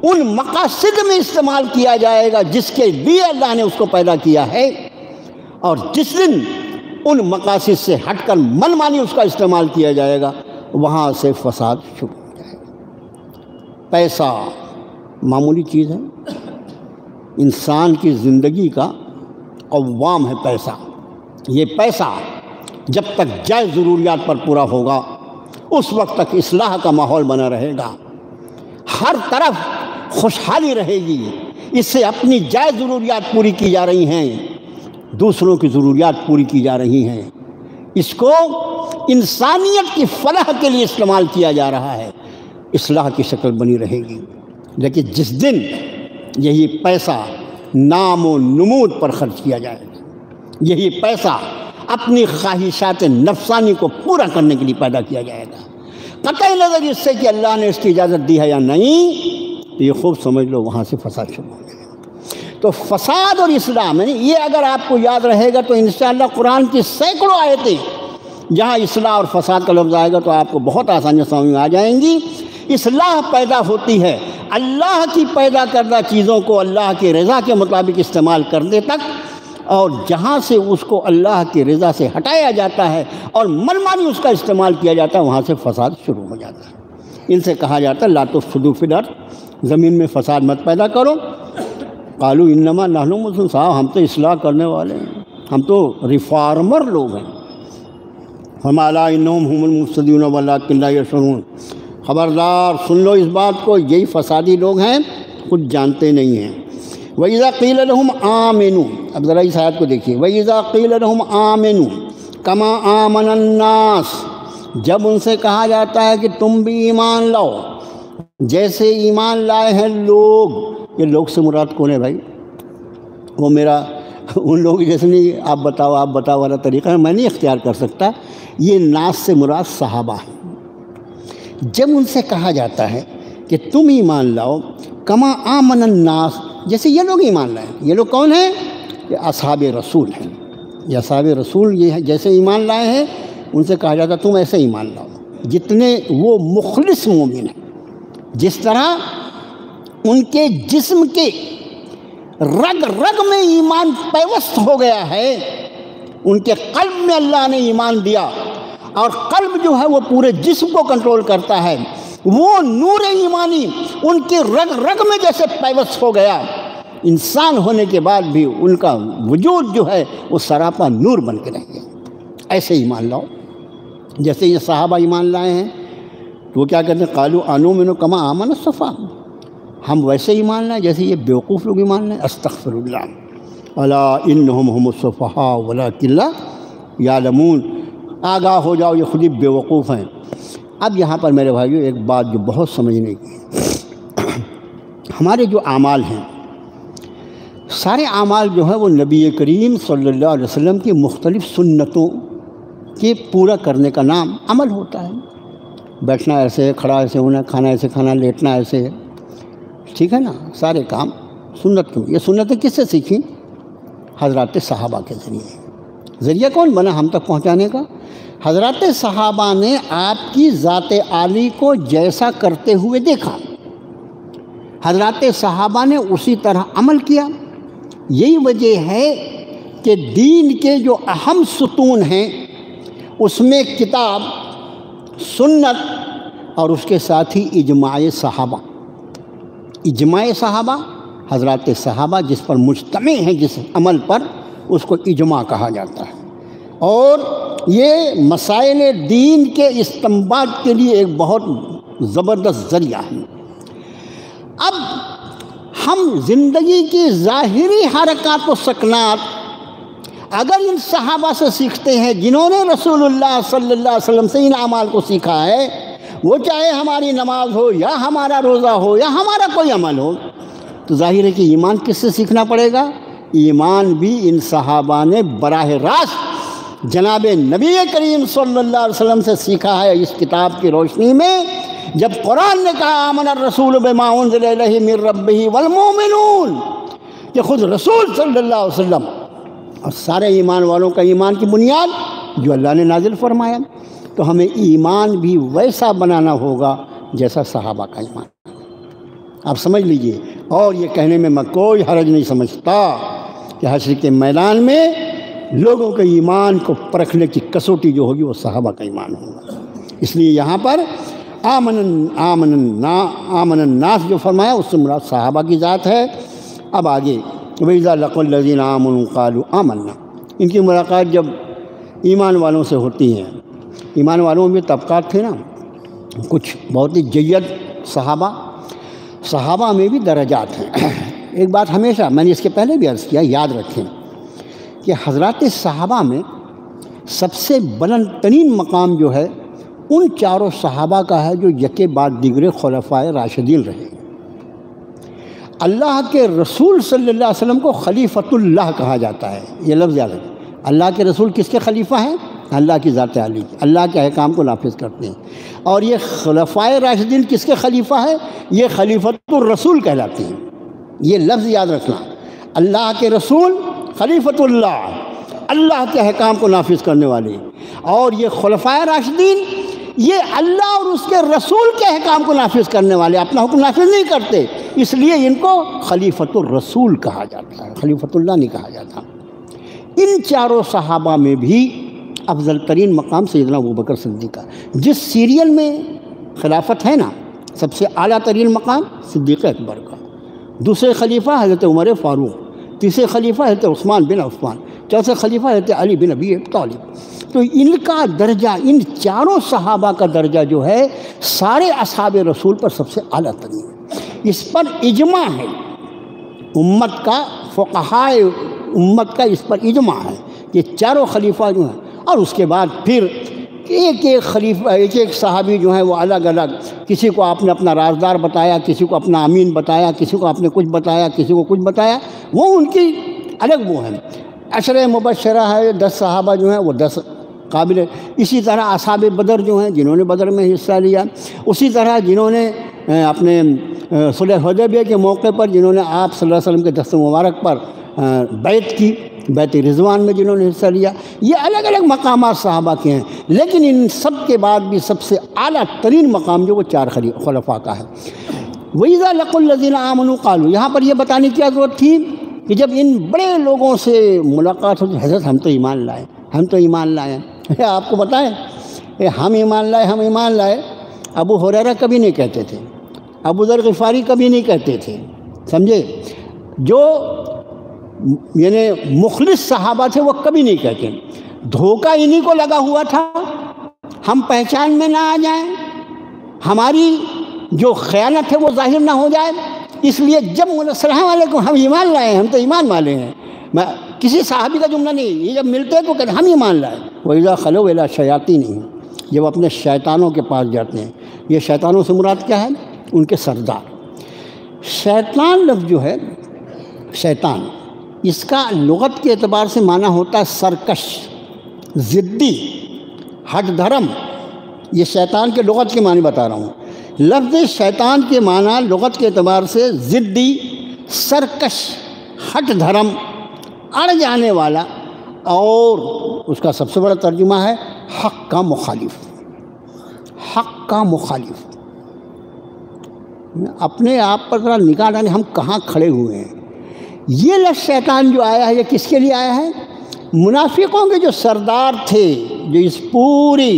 ان مقاصد میں استعمال کیا جائے گا جس کے لیے اللہ نے اس کو پیدا کیا ہے، اور جس دن ان مقاصد سے ہٹ کر من مانی اس کا استعمال کیا جائے گا وہاں سے فساد شروع ہو جائے گا۔ پیسہ معمولی چیز ہے، انسان کی زندگی کا قوام ہے پیسہ۔ یہ پیسہ جب تک جائز ضروریات پر پورا ہوگا اس وقت تک اصلاح کا ماحول بنا رہے گا، ہر طرف خوشحالی رہے گی، اس سے اپنی جائز ضروریات پوری کی جا رہی ہیں، دوسروں کی ضروریات پوری کی جا رہی ہیں، اس کو انسانیت کی فلاح کے لیے استعمال کیا جا رہا ہے، اصلاح کی شکل بنی رہے گی۔ لیکن جس دن یہی پیسہ نام و نمود پر خرچ کیا جائے گا، یہی پیسہ اپنی خواہشات نفسانی کو پورا کرنے کے لیے پیدا کیا جائے گا، قطع نظر اس سے کہ اللہ نے اس کی اجازت دی ہے یا نہیں، تو یہ خوب سمجھ لو وہاں سے فساد شروع ہو جائے گا۔ تو فساد اور اسلام یہ اگر آپ کو یاد رہے گا تو انشاءاللہ قرآن کی سینکڑوں آیتیں جہاں اصلاح اور فساد کا لفظ آئے گا تو آپ کو بہت آسانی سمجھ میں آ جائیں گی۔ اصلاح پیدا ہوتی ہے اللہ کی پیدا کردہ چیزوں کو اللہ کی رضا کے مطابق استعمال کرنے تک، اور جہاں سے اس کو اللہ کی رضا سے ہٹایا جاتا ہے اور منمانی اس کا استعمال کیا جاتا ہے وہاں سے فساد شروع ہو جاتا ہے۔ ان سے کہا جاتا ہے لا تفسدوا فی الارض، زمین میں فساد مت پیدا کرو۔ قالوا انما نحن مصلحون، صاحب ہم تو اصلاح کرنے والے ہیں، ہم تو ریفارمر لوگ ہیں۔ فما لا انہم هم المفسدون ولکن لا یشعرون، خبردار سن لو اس بات کو، یہی فسادی لوگ ہیں، خود جانتے نہیں ہیں۔ وَإِذَا قِيلَ لَهُمْ آمِنُوا، اب ذرا اس آیت کو دیکھیے، وَإِذَا قِيلَ لَهُمْ آمِنُوا كَمَا آمَنَ النَّاسِ، جب ان سے کہا جاتا ہے کہ تم بھی ایمان لاؤ جیسے ایمان لائے ہیں لوگ۔ یہ لوگ سے مراد کون ہے بھائی؟ وہ میرا ان لوگ جیسے نہیں آپ بتاؤ والا طریقہ ہے، میں نہیں اختیار کر سکتا۔ یہ ناس سے مراد صحابہ ہیں۔ جب ان سے کہا جاتا ہے کہ تم ایمان لاؤ کما آمن الناس، جیسے یہ لوگ ایمان لائے، یہ لوگ کون ہیں؟ یہ اصحاب رسول ہیں، یہ اصحاب رسول یہ جیسے ایمان لائے ہیں ان سے کہا جاتا تم ایسے ایمان لاؤ جتنے وہ مخلص مومن ہیں، جس طرح ان کے جسم کے رگ رگ میں ایمان پیوست ہو گیا ہے، ان کے قلب میں اللہ نے ایمان دیا، اور قلب جو ہے وہ پورے جسم کو کنٹرول کرتا ہے، وہ نور ایمانی ان کے رگ رگ میں جیسے پیوست ہو گیا، انسان ہونے کے بعد بھی ان کا وجود جو ہے وہ سراپا نور بن کے رہ گیا۔ ایسے ایمان لاؤ جیسے یہ صحابہ ایمان لائے ہیں، تو وہ کیا کہتے ہیں؟ قالوا انؤمن کما آمن الصفوہ، ہم ویسے ایمان لائیں جیسے یہ بیوقوف لوگ ایمان لائیں۔ استغفر اللہ، الا انہم هم الصفہاء ولکن لا یعلمون، آگاہ ہو جاؤ یہ خود ہی بیوقوف ہیں۔ اب یہاں پر میرے بھائیو ایک بات جو بہت سمجھنے کی، ہمارے جو اعمال ہیں سارے اعمال جو ہیں وہ نبی کریم صلی اللہ علیہ وسلم کی مختلف سنتوں کے پورا کرنے کا نام عمل ہوتا ہے۔ بیٹھنا ایسے ہے، کھڑا ایسے ہونا، کھانا ایسے کھانا، لیٹنا ایسے ہے، ٹھیک ہے نا؟ سارے کام سنت کیوں؟ یہ سنتیں کس سے سیکھیں؟ حضرات صحابہ کے ذریعے۔ ذریعہ کون بنا ہم تک پہنچانے کا؟ حضرات صحابہ نے آپ کی ذات عالی کو جیسا کرتے ہوئے دیکھا، حضرات صحابہ نے اسی طرح عمل کیا۔ یہی وجہ ہے کہ دین کے جو اہم ستون ہیں اس میں کتاب، سنت اور اس کے ساتھ ہی اجماع صحابہ۔ اجماع صحابہ حضرات صحابہ جس پر مجتمع ہیں، جس عمل پر، اس کو اجماع کہا جاتا ہے، اور یہ مسائل دین کے استنباط کے لیے ایک بہت زبردست ذریعہ ہے۔ اب ہم زندگی کی ظاہری حرکات و سکنات اگر ان صحابہ سے سیکھتے ہیں جنہوں نے رسول اللہ صلی اللہ علیہ وسلم سے ان اعمال کو سیکھا ہے، وہ چاہے ہماری نماز ہو یا ہمارا روزہ ہو یا ہمارا کوئی عمل ہو، تو ظاہر ہے کہ ایمان کس سے سیکھنا پڑے گا؟ ایمان بھی ان صحابہ نے براہ راست جناب نبی کریم صلی اللہ علیہ وسلم سے سیکھا ہے۔ اس کتاب کی روشنی میں جب قرآن نے کہا آمن الرسول بما انزل الیہ من ربہ والمؤمنون، کہ خود رسول صلی اللہ علیہ وسلم اور سارے ایمان والوں کا ایمان کی بنیاد جو اللہ نے نازل فرمایا، تو ہمیں ایمان بھی ویسا بنانا ہوگا جیسا صحابہ کا ایمان۔ آپ سمجھ لیجئے، اور یہ کہنے میں میں کوئی حرج نہیں سمجھتا کہ حشر کے میدان میں لوگوں کے ایمان کو پرکھنے کی کسوٹی جو ہوگی وہ صحابہ کا ایمان ہوگا۔ اس لیے یہاں پر آمن الناس جو فرمایا اس سے مراد صحابہ کی ذات ہے۔ اب آگے وَإِذَا لَقُوا الَّذِينَ آمَنُوا قَالُوا آمَنَّا، ان کی ملاقات جب ایمان والوں سے ہوتی ہیں، ایمان والوں میں طبقات تھے نا، کچھ بہت ہی جید صحابہ میں بھی درجات ہیں۔ ایک بات ہمیشہ میں نے اس کے پہلے بھی عرض کیا، یاد رکھیں کہ حضرات صحابہ میں سب سے بلند ترین مقام جو ہے ان چاروں صحابہ کا ہے جو یکے بعد دیگرے خلفائے راشدین رہے۔ اللہ کے رسول صلی اللہ علیہ وسلم کو خلیفۃ اللہ کہا جاتا ہے، یہ لفظ یاد رکھیں۔ اللہ کے رسول کس کے خلیفہ ہیں؟ اللہ کی ذات عالی، اللہ کے احکام کو نافذ کرتے ہیں۔ اور یہ خلفائے راشدین کس کے خلیفہ ہیں؟ یہ خلیفۃ الرسول کہلاتے ہیں۔ یہ لفظ یاد رکھنا، اللہ کے رسول خلیفۃ اللہ، اللہ کے احکام کو نافذ کرنے والے، اور یہ خلفائے راشدین یہ اللہ اور اس کے رسول کے احکام کو نافذ کرنے والے، اپنا حکم نافذ نہیں کرتے، اس لیے ان کو خلیفۃ الرسول کہا جاتا ہے، خلیفۃ اللہ نہیں کہا جاتا۔ ان چاروں صحابہ میں بھی افضل ترین مقام سیدنا ابوبکر صدیق کا، جس سیریل میں خلافت ہے نا، سب سے اعلیٰ ترین مقام صدیق اکبر کا، دوسرے خلیفہ حضرت عمر فاروق، تیسرے خلیفہ حضرت عثمان بن عفان، چوتھے خلیفہ حضرت علی بن ابی طالب۔ تو ان کا درجہ، ان چاروں صحابہ کا درجہ جو ہے سارے اصحاب رسول پر سب سے اعلیٰ ترین ہے۔ اس پر اجماع ہے امت کا، فقہائے امت کا اس پر اجماع ہے، یہ چاروں خلیفہ جو ہیں۔ اور اس کے بعد پھر ایک ایک خلیفہ، ایک ایک صحابی جو ہیں وہ الگ الگ، کسی کو آپ نے اپنا رازدار بتایا، کسی کو اپنا امین بتایا، کسی کو آپ نے کچھ بتایا، کسی کو کچھ بتایا، وہ ان کی الگ وہ ہیں۔ عشرہ مبشرہ ہے، 10 صحابہ جو ہیں وہ 10 قابل ہے۔ اسی طرح اصحاب بدر جو ہیں جنہوں نے بدر میں حصہ لیا، اسی طرح جنہوں نے اپنے صلح حدیبیہ کے موقع پر جنہوں نے آپ صلی اللہ علیہ وسلم کے دست مبارک پر بیعت کی، بیعت رضوان میں جنہوں نے حصہ لیا، یہ الگ الگ مقامات صحابہ کے ہیں، لیکن ان سب کے بعد بھی سب سے اعلیٰ ترین مقام جو وہ 4 خلفاء کا ہے۔ وَإِذَا لَقُوا الَّذِينَ آمَنُوا قَالُوا، یہاں پر یہ بتانے کی ضرورت تھی کہ جب ان بڑے لوگوں سے ملاقات ہوتی، حضرت ہم تو ایمان لائے، ہم تو ایمان لائے ہیں۔ آپ کو بتائیں ہم ایمان لائے، ہم ایمان لائے، ابو ہریرہ کبھی نہیں کہتے تھے، ابو ذر غفاری کبھی نہیں کہتے تھے، سمجھے؟ جو یعنی مخلص صحابہ تھے وہ کبھی نہیں کہتے۔ دھوکہ انہی کو لگا ہوا تھا ہم پہچان میں نہ آ جائیں، ہماری جو خیانت ہے وہ ظاہر نہ ہو جائے، اس لیے جب السلام علیکم ہم ایمان لائے، ہم تو ایمان والے ہیں، میں کسی صحابی کا جملہ نہیں، یہ جب ملتے تو کہتے ہم ایمان لائے۔ وَإِذَا خَلَوْا إِلَىٰ شَيَاطِینِهِمْ، جب اپنے شیطانوں کے پاس جاتے ہیں، یہ شیطانوں سے مراد کیا ہے؟ ان کے سردار۔ شیطان لفظ جو ہے، شیطان، اس کا لغت کے اعتبار سے معنی ہوتا ہے سرکش، ضدی، ہٹ دھرم۔ یہ شیطان کے لغت کے معنی بتا رہا ہوں۔ لفظ شیطان کے معنی لغت کے اعتبار سے ضدی، سرکش، ہٹ دھرم، اڑ جانے والا، اور اس کا سب سے بڑا ترجمہ ہے حق کا مخالف، حق کا مخالف۔ اپنے آپ پر ذرا نگاہ ڈالیں، ہم کہاں کھڑے ہوئے ہیں۔ یہ لفظ شیطان جو آیا ہے یہ کس کے لیے آیا ہے؟ منافقوں کے جو سردار تھے، جو اس پوری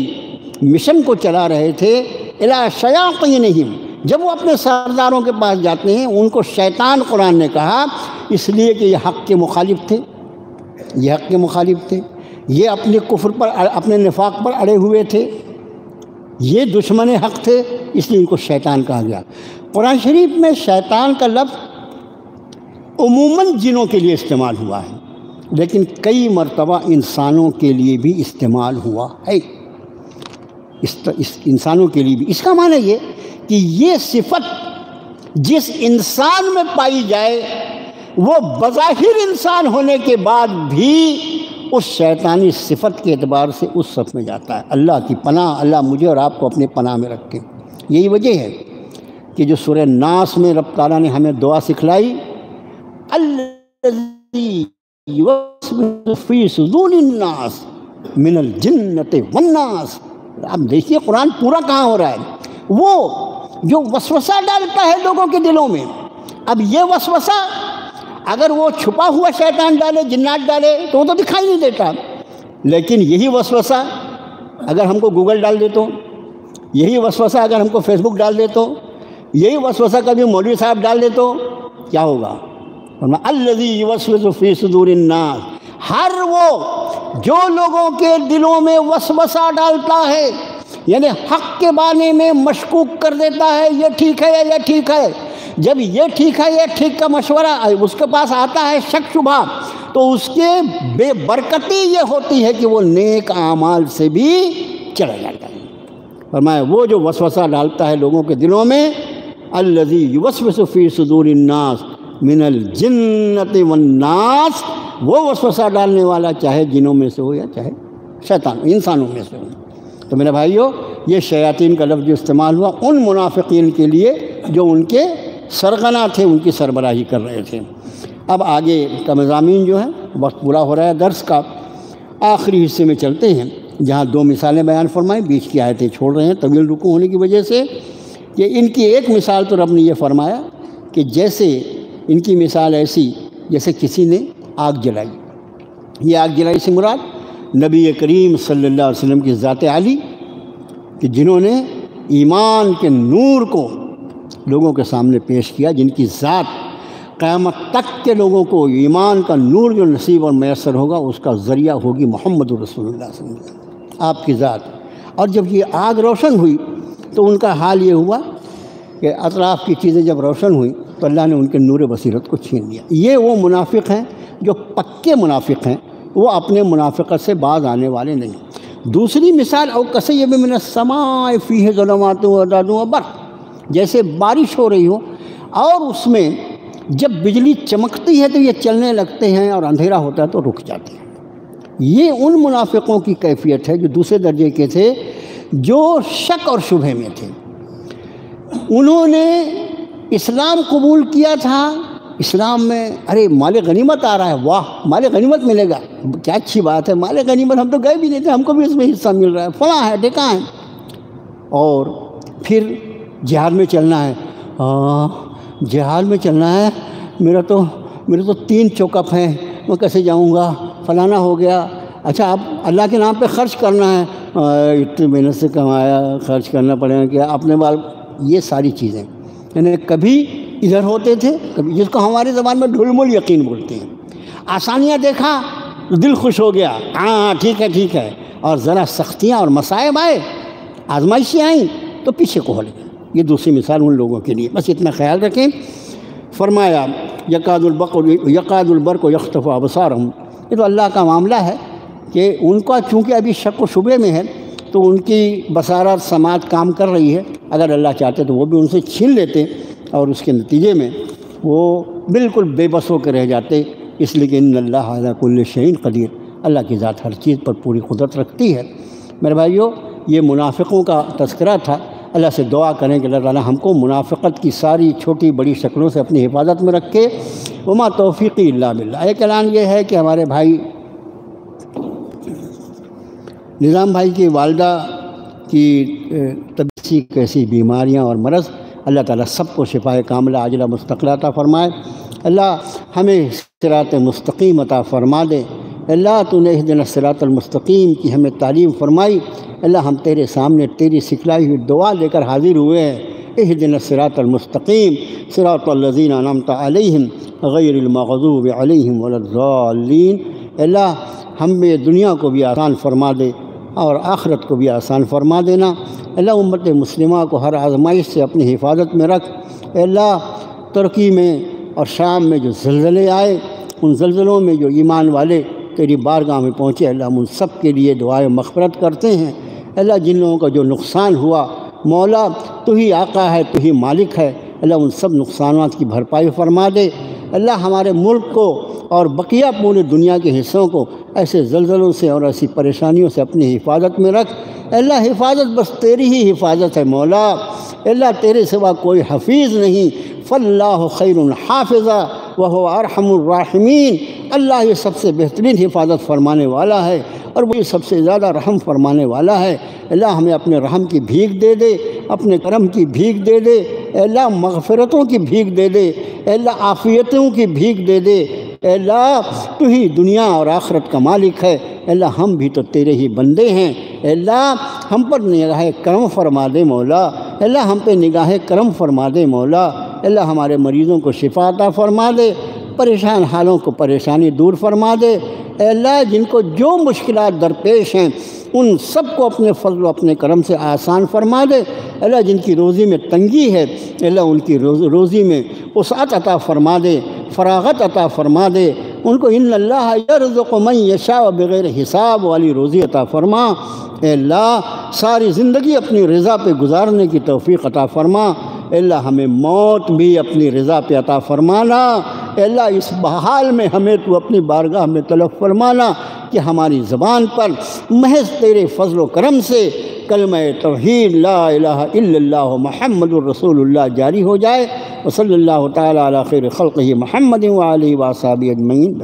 مشن کو چلا رہے تھے، الی شیاطینہم، جب وہ اپنے سرداروں کے پاس جاتے ہیں ان کو شیطان قرآن نے کہا اس لیے کہ یہ حق کے مخالف تھے، یہ حق کے مخالف تھے، یہ اپنے کفر پر اپنے نفاق پر اڑے ہوئے تھے، یہ دشمن حق تھے، اس لیے ان کو شیطان کہا گیا۔ قرآن شریف میں شیطان کا لفظ عموماً جنوں کے لیے استعمال ہوا ہے، لیکن کئی مرتبہ انسانوں کے لیے بھی استعمال ہوا ہے، انسانوں کے لیے بھی۔ اس کا معنی یہ کہ یہ صفت جس انسان میں پائی جائے وہ بظاہر انسان ہونے کے بعد بھی اس شیطانی صفت کے اعتبار سے اس صف میں جاتا ہے۔ اللہ کی پناہ، اللہ مجھے اور آپ کو اپنے پناہ میں رکھے۔ یہی وجہ ہے کہ جو سورہ ناس میں رب تعالیٰ نے ہمیں دعا سکھلائی، الذی یوسوس فی صدور الناس من الجنۃ والناس۔ آپ دیکھیے قرآن پورا کہاں ہو رہا ہے، وہ جو وسوسہ ڈالتا ہے لوگوں کے دلوں میں۔ اب یہ وسوسہ اگر وہ چھپا ہوا شیطان ڈالے، جنات ڈالے تو وہ تو دکھائی نہیں دیتا، لیکن یہی وسوسہ اگر ہم کو گوگل ڈال دے تو، یہی وسوسہ اگر ہم کو فیس بک ڈال دے تو، یہی وسوسہ کبھی مولوی صاحب ڈال دے تو کیا ہوگا؟ الذی یوسوس فی صدور الناس، ہر وہ جو لوگوں کے دلوں میں وسوسہ ڈالتا ہے، یعنی حق کے بارے میں مشکوک کر دیتا ہے، یہ ٹھیک ہے یا یہ ٹھیک ہے۔ جب یہ ٹھیک ہے یہ ٹھیک کا مشورہ اس کے پاس آتا ہے شک شبہ، تو اس کے بے برکتی یہ ہوتی ہے کہ وہ نیک اعمال سے بھی چلا جاتا ہے۔ فرمایا وہ جو وسوسہ ڈالتا ہے لوگوں کے دلوں میں، الذی یوسوس فی صدور الناس من الجنۃ والناس، وہ وسوسہ ڈالنے والا چاہے جنوں میں سے ہو یا چاہے شیطان انسانوں میں سے ہو۔ تو میرے بھائیو، یہ شیاطین کا لفظ جو استعمال ہوا ان منافقین کے لیے جو ان کے سرغنہ تھے، ان کی سربراہی کر رہے تھے۔ اب آگے کا مضامین جو ہے، وقت پورا ہو رہا ہے درس کا، آخری حصے میں چلتے ہیں جہاں دو مثالیں بیان فرمائیں، بیچ کی آیتیں چھوڑ رہے ہیں طویل رکوع ہونے کی وجہ سے۔ کہ ان کی ایک مثال تو رب نے یہ فرمایا کہ جیسے ان کی مثال ایسی جیسے کسی نے آگ جلائی۔ یہ آگ جلائی سے مراد نبی کریم صلی اللہ علیہ وسلم کی ذات عالی، کہ جنہوں نے ایمان کے نور کو لوگوں کے سامنے پیش کیا، جن کی ذات قیامت تک کے لوگوں کو ایمان کا نور جو نصیب اور میسر ہوگا اس کا ذریعہ ہوگی محمد رسول اللہ صلی اللہ علیہ وسلم، آپ کی ذات۔ اور جب یہ آگ روشن ہوئی تو ان کا حال یہ ہوا کہ اطراف کی چیزیں جب روشن ہوئیں تو اللہ نے ان کے نور بصیرت کو چھین لیا۔ یہ وہ منافق ہیں جو پکے منافق ہیں، وہ اپنے منافقت سے باز آنے والے نہیں۔ دوسری مثال او کصیب من السماء فیہ ظلمات ورعد وبرق، جیسے بارش ہو رہی ہو اور اس میں جب بجلی چمکتی ہے تو یہ چلنے لگتے ہیں اور اندھیرا ہوتا ہے تو رک جاتے ہیں۔ یہ ان منافقوں کی کیفیت ہے جو دوسرے درجے کے تھے، جو شک اور شبہ میں تھے۔ انہوں نے اسلام قبول کیا تھا، اسلام میں ارے مال غنیمت آ رہا ہے، واہ مال غنیمت ملے گا، کیا اچھی بات ہے، مال غنیمت ہم تو گئے بھی نہیں تھے، ہم کو بھی اس میں حصہ مل رہا ہے، فلاں ہے ڈھکاں ہے۔ اور پھر جہاد میں چلنا ہے، جہاد میں چلنا ہے، میرے تو 3 چوکپ ہیں، میں کیسے جاؤں گا، فلانا ہو گیا۔ اچھا اب اللہ کے نام پہ خرچ کرنا ہے، اتنی محنت سے کمایا، خرچ کرنا پڑے گا کیا اپنے بال، یہ ساری چیزیں یعنی کبھی ادھر ہوتے تھے، کبھی جس کو ہماری زبان میں ڈھلمل یقین بولتے ہیں۔ آسانیاں دیکھا تو دل خوش ہو گیا، ہاں ٹھیک ہے، اور ذرا سختیاں اور مصائب آئے، آزمائشیں آئیں تو پیچھے کو ہٹ گئے۔ یہ دوسری مثال ان لوگوں کے لیے، بس اتنا خیال رکھیں۔ فرمایا یکاد البرق یخطف ابصارہم، یہ تو اللہ کا معاملہ ہے کہ ان کا چونکہ ابھی شک و شبے میں ہے تو ان کی بصارت سماعت کام کر رہی ہے، اگر اللہ چاہتے تو وہ بھی ان سے چھین لیتے اور اس کے نتیجے میں وہ بالکل بے بس ہو کے رہ جاتے۔ اس لیے کہ ان اللہ علی کل شیء قدیر، اللہ کی ذات ہر چیز پر پوری قدرت رکھتی ہے۔ میرے بھائیو، یہ منافقوں کا تذکرہ تھا۔ اللہ سے دعا کریں کہ اللہ تعالیٰ ہم کو منافقت کی ساری چھوٹی بڑی شکلوں سے اپنی حفاظت میں رکھے۔ وما توفیقی الا باللہ۔ ایک اعلان یہ ہے کہ ہمارے بھائی نظام بھائی کی والدہ کی طبیعت کیسی بیماریاں اور مرض، اللہ تعالیٰ سب کو شفائے کاملہ عاجلہ مستقلہ عطا فرمائے۔ اللہ ہمیں صراط مستقیم عطا فرما دے۔ اللہ تو نے اہدنا الصراط المستقیم کی ہمیں تعلیم فرمائی۔ اللہ ہم تیرے سامنے تیری سکھلائی ہوئی دعا لے کر حاضر ہوئے ہیں۔ اہدنا الصراط المستقیم صراط الذین انعمت علیہم غیر المغضوب علیہم ولا الضالین۔ اللہ ہم میں دنیا کو بھی آسان فرما دے اور آخرت کو بھی آسان فرما دینا۔ اللہ امت مسلمہ کو ہر آزمائش سے اپنی حفاظت میں رکھ۔ اللہ ترکی میں اور شام میں جو زلزلے آئے، ان زلزلوں میں جو ایمان والے تیری بارگاہ میں پہنچے، اللہ ہم ان سب کے لیے دعائے مغفرت کرتے ہیں۔ اللہ جن لوگوں کا جو نقصان ہوا، مولا تو ہی آقا ہے، تو ہی مالک ہے، اللہ ان سب نقصانات کی بھرپائی فرما دے۔ اللہ ہمارے ملک کو اور بقیہ پورے دنیا کے حصوں کو ایسے زلزلوں سے اور ایسی پریشانیوں سے اپنی حفاظت میں رکھ۔ اللہ حفاظت بس تیری ہی حفاظت ہے مولا، اللہ تیرے سوا کوئی حفیظ نہیں۔ فاللہ خیر حافظا وہو ارحم الراحمین۔ اللہ یہ سب سے بہترین حفاظت فرمانے والا ہے اور وہی سب سے زیادہ رحم فرمانے والا ہے۔ اللہ ہمیں اپنے رحم کی بھیک دے دے، اپنے کرم کی بھیک دے دے، اللہ مغفرتوں کی بھیک دے دے، اللہ عافیتوں کی بھیک دے دے۔ اللہ تو ہی دنیا اور آخرت کا مالک ہے، اللہ ہم بھی تو تیرے ہی بندے ہیں۔ اللہ ہم پر نگاہ کرم فرما دے مولا، اللہ ہم پہ نگاہ کرم فرما دے مولا، اللہ ہمارے مریضوں کو شفا عطا فرما دے، پریشان حالوں کو پریشانی دور فرما دے۔ اے اللہ جن کو جو مشکلات درپیش ہیں ان سب کو اپنے فضل و اپنے کرم سے آسان فرما دے۔ اللہ جن کی روزی میں تنگی ہے، اللہ ان کی روزی میں وسعت عطا فرما دے، فراغت عطا فرما دے ان کو۔ ان اللہ یرزق من یشاء بغیر حساب والی روزی عطا فرما۔ اے اللہ ساری زندگی اپنی رضا پہ گزارنے کی توفیق عطا فرما۔ اے اللہ ہمیں موت بھی اپنی رضا پہ عطا فرمانا۔ اے اللہ اس بحال میں ہمیں تو اپنی بارگاہ میں طلب فرمانا کہ ہماری زبان پر محض تیرے فضل و کرم سے کلمہ توحید لا الہ الا اللہ محمد الرسول اللہ جاری ہو جائے۔ وصلی اللہ تعالی علی خیر خلقہ محمد وآلہ وصحبہ اجمعین۔